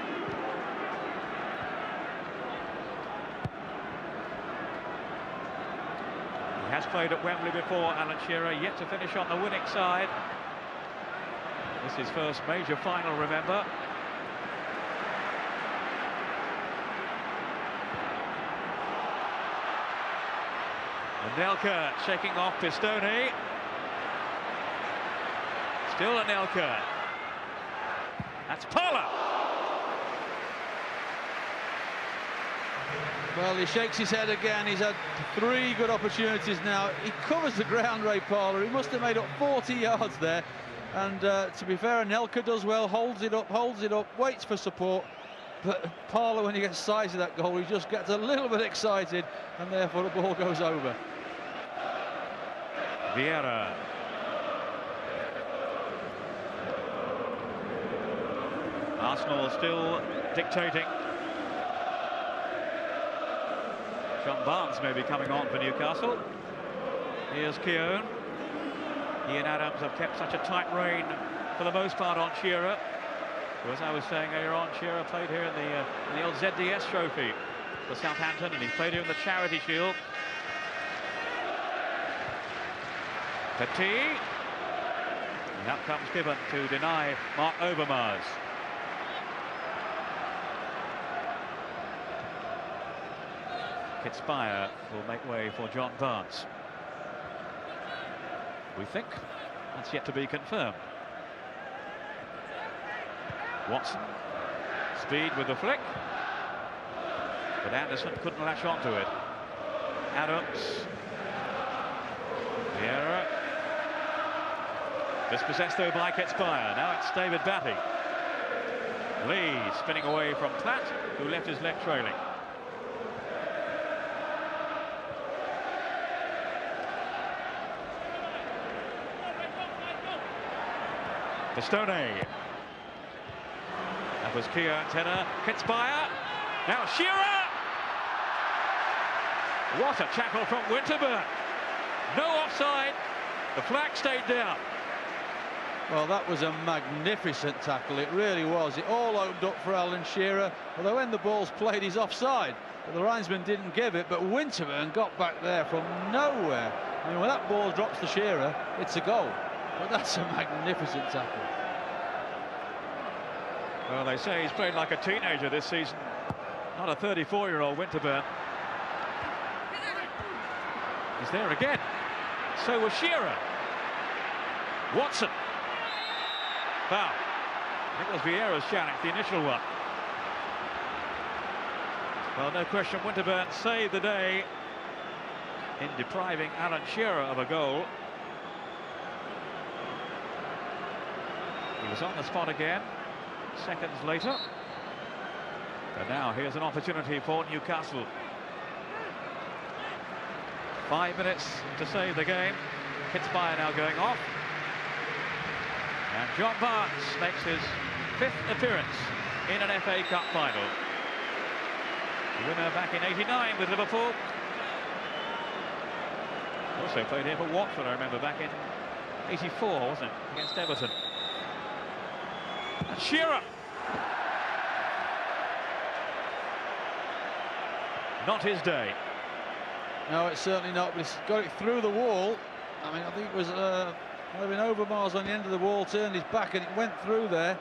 He has played at Wembley before, Alan Shearer, yet to finish on the winning side. This is his first major final, remember. Anelka shaking off Pistone. Still Anelka. That's Parler. Well, he shakes his head again. He's had 3 good opportunities now. He covers the ground, Ray Parler. He must have made up 40 yards there. And to be fair, Anelka does well, holds it up, waits for support. But Parler, when he gets sight of that goal, he just gets a little bit excited, and therefore the ball goes over. Vieira. Arsenal still dictating. John Barnes may be coming on for Newcastle. Here's Keown. He and Adams have kept such a tight rein for the most part on Shearer. So as I was saying earlier on, Shearer played here in the old ZDS trophy for Southampton, and he's played here in the Charity Shield. Petit. And up comes Gibbon to deny Mark Overmars. Ketspire will make way for John Barnes. We think that's yet to be confirmed. Watson, speed with the flick, but Anderson couldn't latch onto it. Adams, Vieira, dispossessed though by Ketspire. Now it's David Batty. Lee spinning away from Platt, who left his leg trailing. Pistone. That was Keown, Tenor, Ketspire. Now Shearer. What a tackle from Winterburn. No offside. The flag stayed down. Well, that was a magnificent tackle. It really was. It all opened up for Alan Shearer. Although when the ball's played, he's offside. But the linesman didn't give it. But Winterburn got back there from nowhere. I mean, when that ball drops to Shearer, it's a goal. But that's a magnificent tackle. Well, they say he's played like a teenager this season. Not a 34-year-old Winterburn. He's there again. So was Shearer. Watson. Foul. I think it was Vieira's challenge, the initial one. Well, no question, Winterburn saved the day in depriving Alan Shearer of a goal. He was on the spot again seconds later. And now here's an opportunity for Newcastle. 5 minutes to save the game. Ketspire now going off. And John Barnes makes his 5th appearance in an FA Cup final. The winner back in '89 with Liverpool. Also played here for Watford, I remember, back in '84, wasn't it, against Everton. And Shearer. Not his day. No, it's certainly not, but he's got it through the wall. I mean, I think it was Well, Overmars on the end of the wall turned his back and it went through there.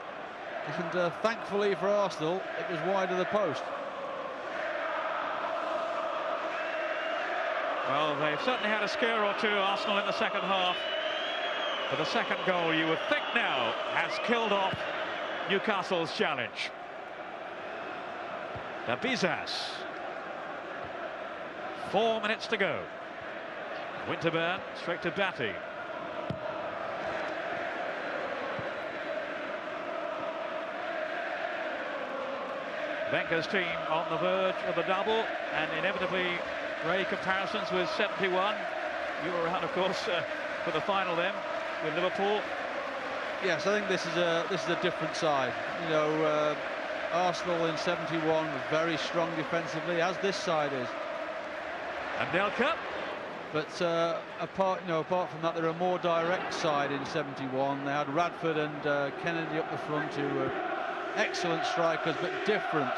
And thankfully for Arsenal, it was wide of the post. Well, they've certainly had a scare or two, Arsenal, in the second half. But the second goal, you would think now, has killed off Newcastle's challenge. Bizas. 4 minutes to go. Winterburn straight to Batty. Wenger's team on the verge of the double, and inevitably Ray comparisons with 71. You were around, of course, for the final then with Liverpool. Yes, I think this is a different side. You know, Arsenal in 71 was very strong defensively, as this side is. And Nelka. But apart from that, they're a more direct side in 71. They had Radford and Kennedy up the front, who were excellent strikers, but different.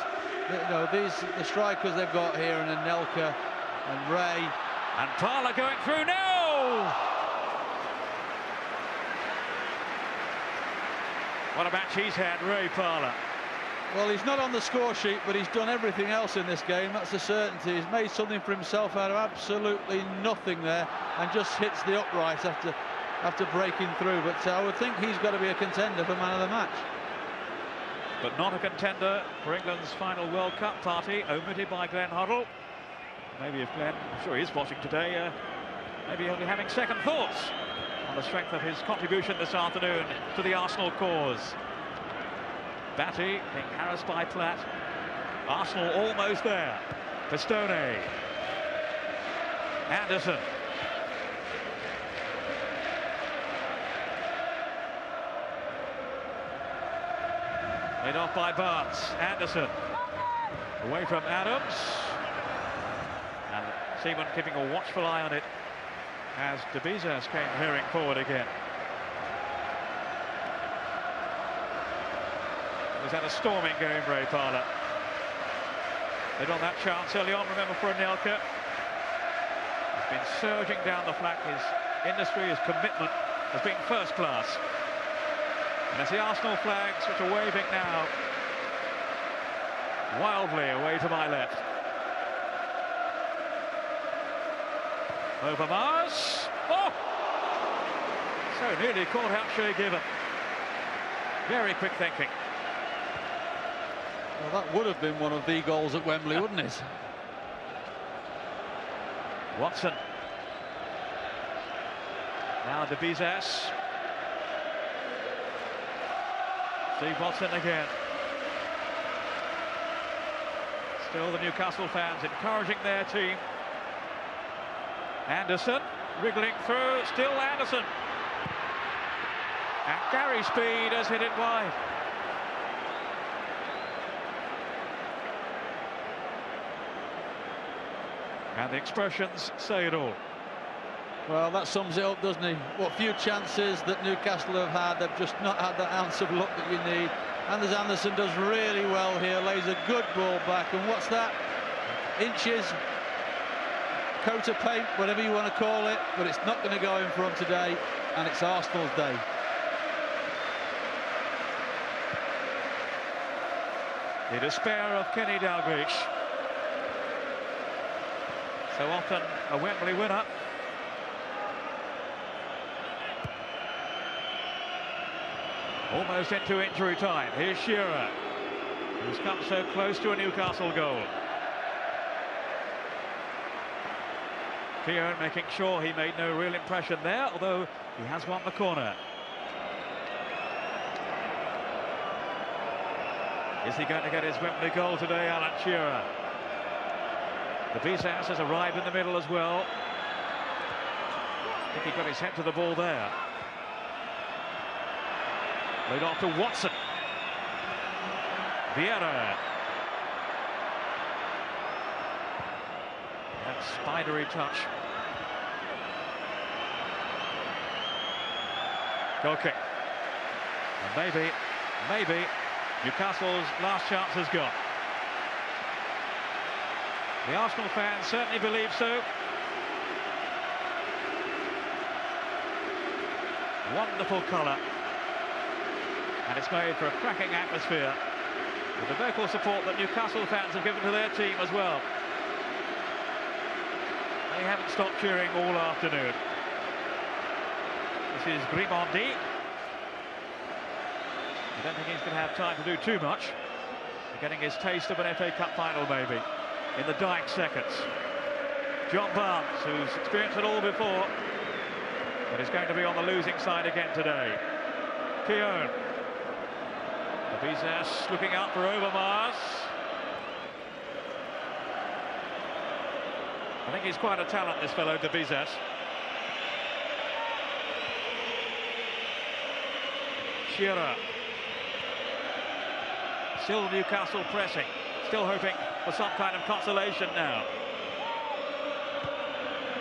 You know, the strikers they've got here, and Anelka and Ray. And Parler going through now. What a match he's had, Ray Parler. Well, he's not on the score sheet, but he's done everything else in this game. That's a certainty. He's made something for himself out of absolutely nothing there, and just hits the upright after breaking through. But I would think he's got to be a contender for man of the match. But not a contender for England's final World Cup party, omitted by Glenn Hoddle. Maybe if Glenn, I'm sure he's watching today, maybe he'll be having second thoughts on the strength of his contribution this afternoon to the Arsenal cause. Batty being harassed by Platt. Arsenal almost there. Pistone. Anderson. Laid off by Barnes. Anderson. Away from Adams. And Seaman keeping a watchful eye on it as Bizas came hurrying forward again. Was that a storming game, Ray Parler? They'd on that chance early on, remember, for Anelka. He's been surging down the flank. His industry, his commitment has been first class. And it's the Arsenal flags which are waving now wildly away to my left. Overmars. Oh! So nearly caught out Shea Given. Very quick thinking. Well, that would have been one of the goals at Wembley, wouldn't it? Watson. Now Bizas. Steve Watson again. Still the Newcastle fans encouraging their team. Anderson wriggling through, still Anderson. And Gary Speed has hit it wide. And the expressions say it all. Well, that sums it up, doesn't he? What few chances that Newcastle have had, they've just not had that ounce of luck that you need. Anders Anderson does really well here, lays a good ball back, and what's that? Inches, coat of paint, whatever you want to call it, but it's not going to go in for him today, and it's Arsenal's day. The despair of Kenny Dalglish. So often a Wembley winner. Almost into injury time. Here's Shearer, who's come so close to a Newcastle goal. Keown making sure he made no real impression there, although he has won the corner. Is he going to get his Wembley goal today, Alan Shearer? Bizas has arrived in the middle as well. I think he got his head to the ball there. Laid off to Watson. Vieira. That spidery touch. Goal kick. And maybe Newcastle's last chance has gone. The Arsenal fans certainly believe so. wonderful colour. And it's made for a cracking atmosphere, with the vocal support that Newcastle fans have given to their team as well. They haven't stopped cheering all afternoon. This is Grimondi. I don't think he's going to have time to do too much. Getting his taste of an FA Cup final, maybe, in the dying seconds. John Barnes, who's experienced it all before, but is going to be on the losing side again today. Keown. Bizas looking out for Overmars. I think he's quite a talent, this fellow, De Bizas. Shearer. Still Newcastle pressing, still hoping for some kind of consolation now.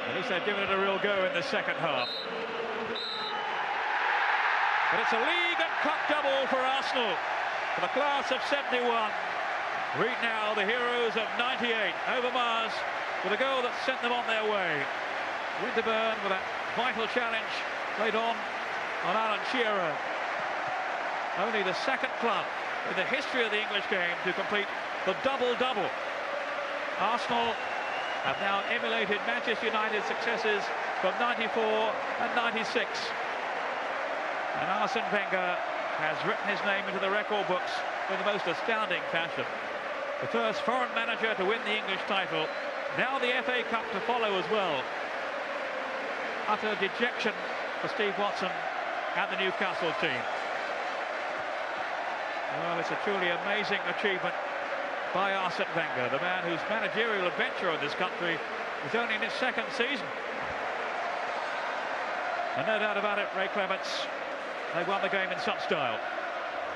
At least they've given it a real go in the second half. But it's a league and cup double for Arsenal, for the class of 71. Read now, the heroes of 98. Overmars with a goal that sent them on their way. Winterburn with that vital challenge laid on Alan Shearer. Only the second club in the history of the English game to complete the double-double. Arsenal have now emulated Manchester United's successes from 94 and 96. And Arsene Wenger has written his name into the record books in the most astounding fashion. The first foreign manager to win the English title, now the FA Cup to follow as well. Utter dejection for Steve Watson and the Newcastle team. Well, it's a truly amazing achievement by Arsene Wenger, the man whose managerial adventure in this country is only in his second season. And no doubt about it, Ray Clements, they won the game in some style.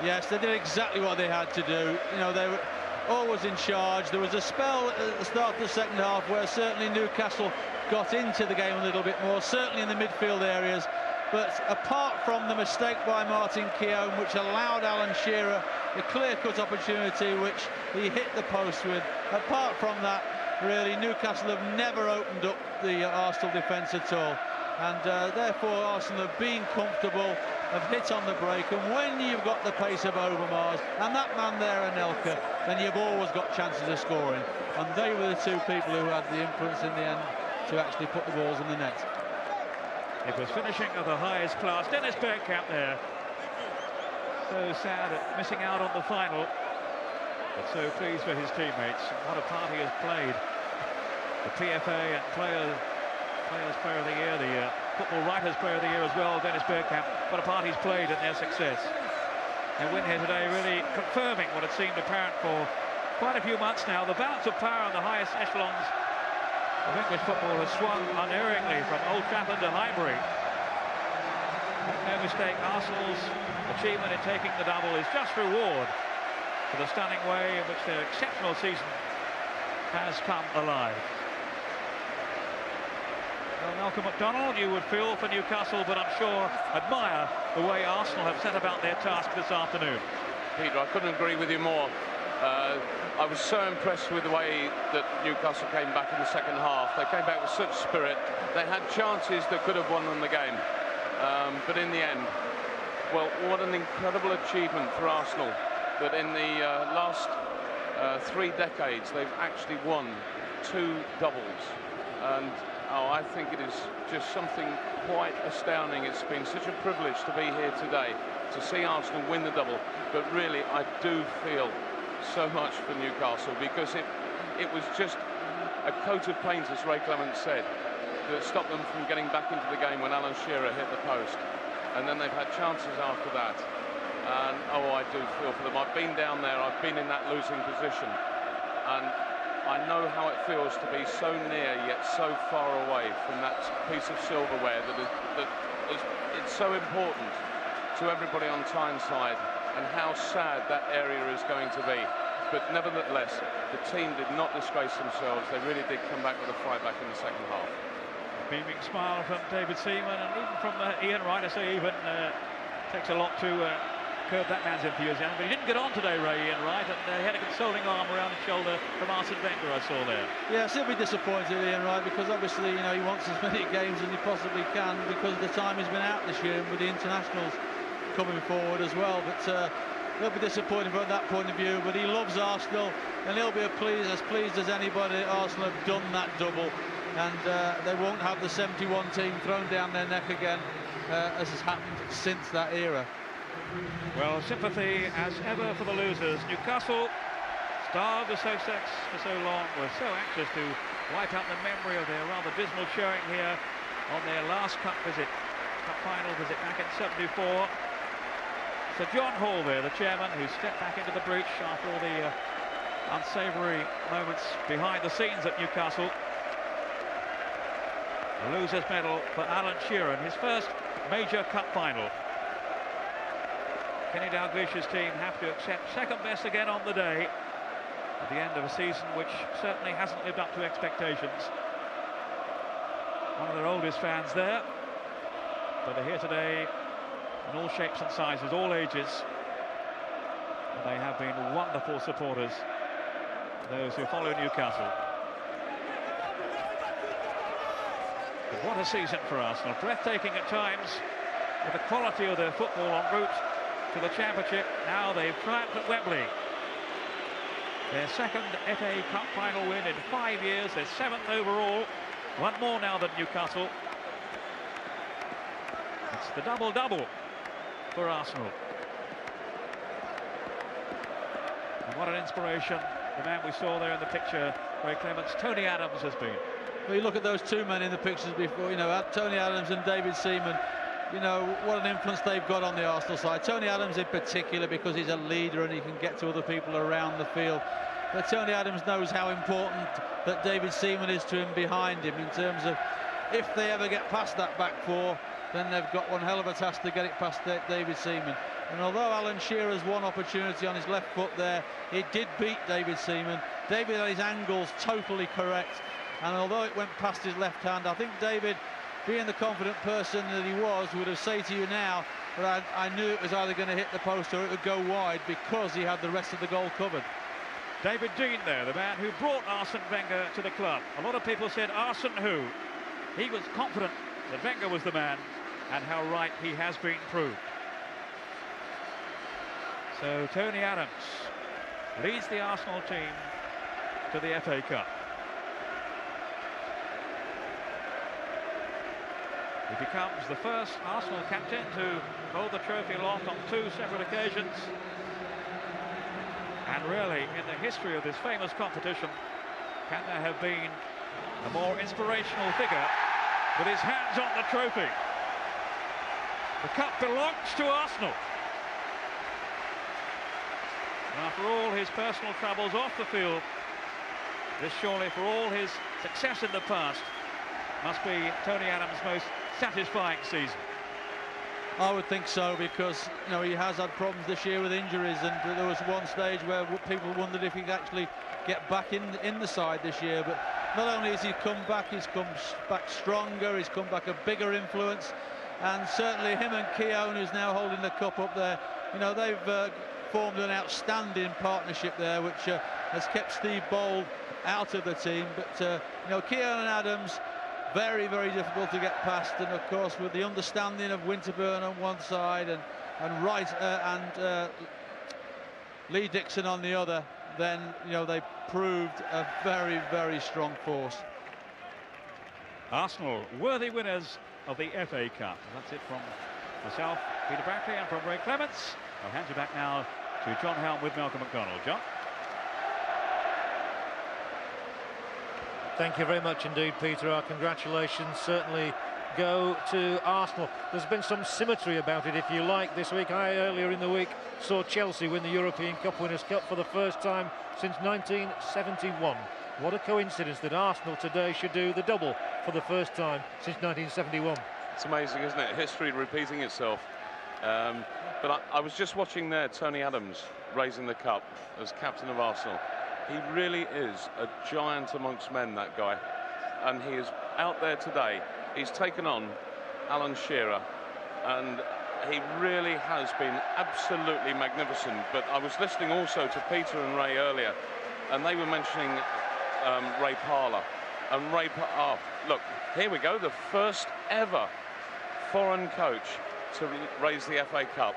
Yes, they did exactly what they had to do. You know, they were always in charge. There was a spell at the start of the second half where certainly Newcastle got into the game a little bit more, certainly in the midfield areas. But apart from the mistake by Martin Keown, which allowed Alan Shearer a clear-cut opportunity, which he hit the post with, apart from that, really, Newcastle have never opened up the Arsenal defence at all. And therefore, Arsenal have been comfortable, have hit on the break. And when you've got the pace of Overmars and that man there, Anelka, then you've always got chances of scoring. And they were the two people who had the influence in the end to actually put the balls in the net. It was finishing of the highest class. Dennis Bergkamp there. So sad at missing out on the final, but so pleased for his teammates. What a part he has played. The PFA and Players Player of the Year, the Football Writers Player of the Year as well, Dennis Bergkamp. What a part he's played in their success. Their win here today really confirming what had seemed apparent for quite a few months now. The balance of power on the highest echelons of English football has swung unerringly from Old Trafford to Highbury. Make no mistake, Arsenal's achievement in taking the double is just reward for the stunning way in which their exceptional season has come alive. Well, Malcolm McDonald, you would feel for Newcastle, but I'm sure admire the way Arsenal have set about their task this afternoon. Peter, I couldn't agree with you more. I was so impressed with the way that Newcastle came back in the second half. They came back with such spirit. They had chances that could have won them the game. But in the end, well, what an incredible achievement for Arsenal, that in the last 3 decades, they've actually won 2 doubles. And I think it is just something quite astounding. It's been such a privilege to be here today, to see Arsenal win the double. But really, I do feel so much for Newcastle, because it was just a coat of paint, as Ray Clements said, that stopped them from getting back into the game when Alan Shearer hit the post. And then they've had chances after that. And I do feel for them. I've been down there, I've been in that losing position, and I know how it feels to be so near yet so far away from that piece of silverware it's so important to everybody on Tyneside, and how sad that area is going to be. But nevertheless, the team did not disgrace themselves. They really did come back with a fight back in the second half. A beaming smile from David Seaman, and even from Ian Wright. I say even takes a lot to curb that man's enthusiasm, but he didn't get on today, Ray, Ian Wright, and he had a consoling arm around his shoulder from Arsene Wenger, I saw there. Yeah, still be disappointed, Ian Wright, because obviously, he wants as many games as he possibly can because of the time he's been out this year and with the internationals coming forward as well. But he'll be disappointed from that point of view, but he loves Arsenal, and he'll be as pleased as anybody. Arsenal have done that double, and they won't have the 71 team thrown down their neck again, as has happened since that era. Well, sympathy as ever for the losers. Newcastle, starved of success for so long, were so anxious to wipe out the memory of their rather dismal showing here on their last cup final visit back in '74. Sir John Hall there, the chairman, who stepped back into the breach after all the unsavoury moments behind the scenes at Newcastle. The loser's medal for Alan Shearer, his first major cup final. Kenny Dalglish's team have to accept second best again on the day at the end of a season which certainly hasn't lived up to expectations. One of their oldest fans there, but they're here today in all shapes and sizes, all ages, and they have been wonderful supporters, those who follow Newcastle. But what a season for Arsenal, breathtaking at times, with the quality of their football en route to the Championship. Now they've triumphed at Wembley. Their second FA Cup final win in 5 years, their 7th overall, one more now than Newcastle. It's the double-double for Arsenal. And what an inspiration the man we saw there in the picture, Ray Clements, Tony Adams, has been. Well, you look at those two men in the pictures before, Tony Adams and David Seaman. What an influence they've got on the Arsenal side. Tony Adams in particular, because he's a leader and he can get to other people around the field. But Tony Adams knows how important that David Seaman is to him behind him, in terms of if they ever get past that back four, then they've got one hell of a task to get it past David Seaman. And although Alan Shearer's one opportunity on his left foot there, he did beat David Seaman. David had his angles totally correct, and although it went past his left hand, I think David, being the confident person that he was, would have said to you now that I knew it was either going to hit the post or it would go wide, because he had the rest of the goal covered. David Dean there, the man who brought Arsene Wenger to the club. A lot of people said, Arsene who? He was confident that Wenger was the man, and how right he has been proved. So Tony Adams leads the Arsenal team to the FA Cup. He becomes the first Arsenal captain to hold the trophy aloft on 2 separate occasions. And really, in the history of this famous competition, can there have been a more inspirational figure with his hands on the trophy? The cup belongs to Arsenal. And after all his personal troubles off the field, this surely, for all his success in the past, must be Tony Adams' most satisfying season. I would think so, because he has had problems this year with injuries, and there was one stage where people wondered if he could actually get back in the side this year. But not only has he come back, he's come back stronger, he's come back a bigger influence, and certainly him and Keown, who's now holding the cup up there, they've formed an outstanding partnership there, which has kept Steve Bold out of the team. But Keown and Adams, very, very difficult to get past, and of course with the understanding of Winterburn on one side and Wright and Lee Dixon on the other, then they proved a very, very strong force. Arsenal worthy winners of the FA Cup. And that's it from myself, Peter Brackley, and from Ray Clements. I'll hand you back now to John Helm with Malcolm McDonald. John. Thank you very much indeed, Peter. Our congratulations certainly go to Arsenal. There's been some symmetry about it, if you like, this week. I, earlier in the week, saw Chelsea win the European Cup Winners' Cup for the first time since 1971. What a coincidence that Arsenal today should do the double for the first time since 1971. It's amazing, isn't it? History repeating itself. But I was just watching there Tony Adams raising the cup as captain of Arsenal. He really is a giant amongst men, that guy. And he is out there today. He's taken on Alan Shearer. And he really has been absolutely magnificent. But I was listening also to Peter and Ray earlier, and they were mentioning Ray Parlour. And look, here we go, the first ever foreign coach to raise the FA Cup.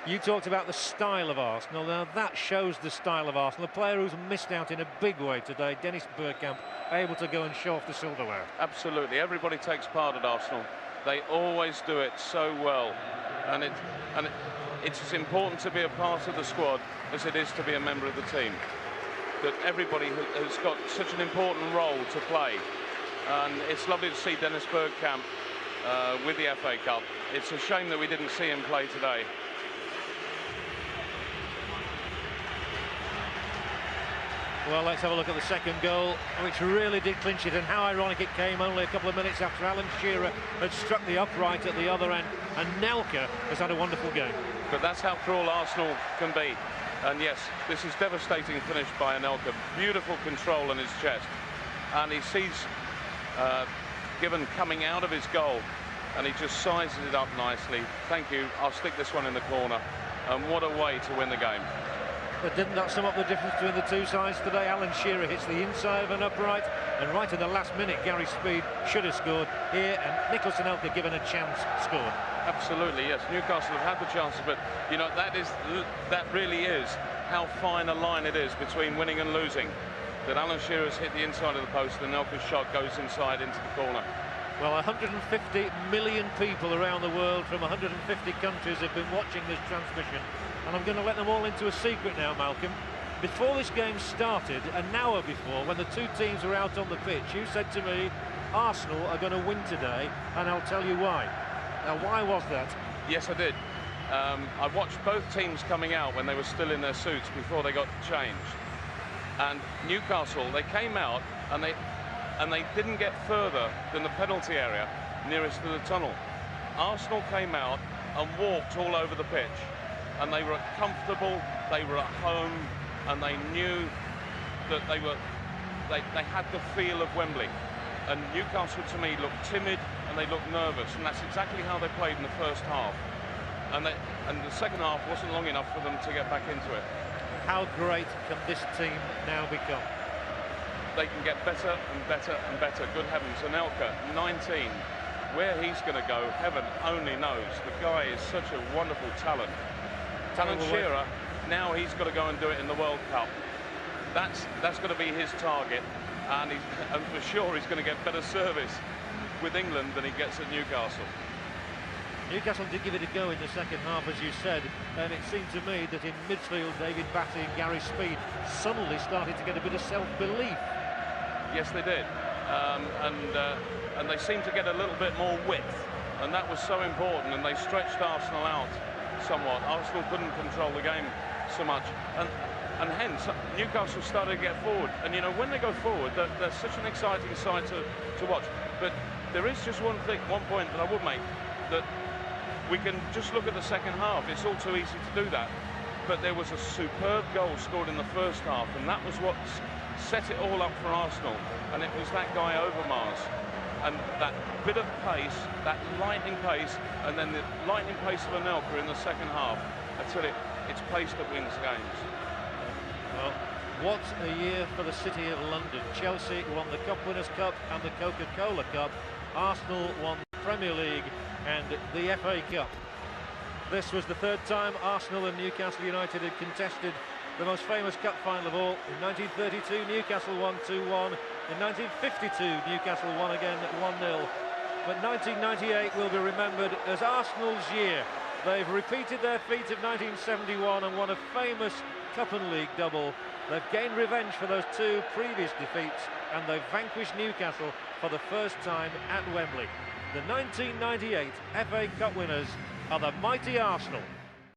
You talked about the style of Arsenal. Now that shows the style of Arsenal. A player who's missed out in a big way today, Dennis Bergkamp, able to go and show off the silverware. Absolutely, everybody takes part at Arsenal. They always do it so well, and it's as important to be a part of the squad as it is to be a member of the team. That everybody has got such an important role to play, and it's lovely to see Dennis Bergkamp with the FA Cup. It's a shame that we didn't see him play today. Well, let's have a look at the second goal, which really did clinch it, and how ironic it came only a couple of minutes after Alan Shearer had struck the upright at the other end, and Nelka has had a wonderful game. But that's how cruel Arsenal can be. And yes, this is devastating finish by Anelka. Beautiful control on his chest. And he sees Given coming out of his goal, and he just sizes it up nicely. Thank you, I'll stick this one in the corner. And what a way to win the game. But didn't that sum up the difference between the two sides today? Alan Shearer hits the inside of an upright, and right in the last minute, Gary Speed should have scored here, and Nicholas Anelka, given a chance, scored. Absolutely, yes. Newcastle have had the chances, but you know that really is how fine a line it is between winning and losing. That Alan Shearer's hit the inside of the post, and Anelka's shot goes inside into the corner. Well, 150 million people around the world from 150 countries have been watching this transmission, and I'm going to let them all into a secret now, Malcolm. Before this game started, an hour before, when the two teams were out on the pitch, you said to me, Arsenal are going to win today, and I'll tell you why. Now, why was that? Yes, I did. I watched both teams coming out when they were still in their suits before they got changed. And Newcastle, they came out and they didn't get further than the penalty area nearest to the tunnel. Arsenal came out and walked all over the pitch, and they were comfortable, they were at home, and they knew that they had the feel of Wembley. And Newcastle, to me, looked timid and they looked nervous, and that's exactly how they played in the first half. And the second half wasn't long enough for them to get back into it. How great can this team now become? They can get better and better and better. Good heavens, Anelka, 19. Where he's going to go, heaven only knows. The guy is such a wonderful talent. Alan Shearer, now he's got to go and do it in the World Cup. That's going to be his target, and for sure he's going to get better service with England than he gets at Newcastle. Newcastle did give it a go in the second half, as you said, and it seemed to me that in midfield, David Batty and Gary Speed suddenly started to get a bit of self-belief. Yes, they did, and they seemed to get a little bit more width, and that was so important, and they stretched Arsenal out somewhat. Arsenal couldn't control the game so much, and hence Newcastle started to get forward. And you know, when they go forward, they're such an exciting side to watch. But there is just one point that I would make, that we can just look at the second half. It's all too easy to do that. But there was a superb goal scored in the first half, and that was what set it all up for Arsenal. And it was that guy Overmars. And that bit of pace, that lightning pace, and then the lightning pace of Anelka in the second half. I tell you, it's pace that wins games. Well, what a year for the City of London. Chelsea won the Cup Winners' Cup and the Coca-Cola Cup. Arsenal won the Premier League and the FA Cup. This was the third time Arsenal and Newcastle United had contested the most famous cup final of all. In 1932, Newcastle won 2-1. In 1952, Newcastle won again 1-0. But 1998 will be remembered as Arsenal's year. They've repeated their feat of 1971 and won a famous Cup and League double. They've gained revenge for those two previous defeats, and they've vanquished Newcastle for the first time at Wembley. The 1998 FA Cup winners are the mighty Arsenal.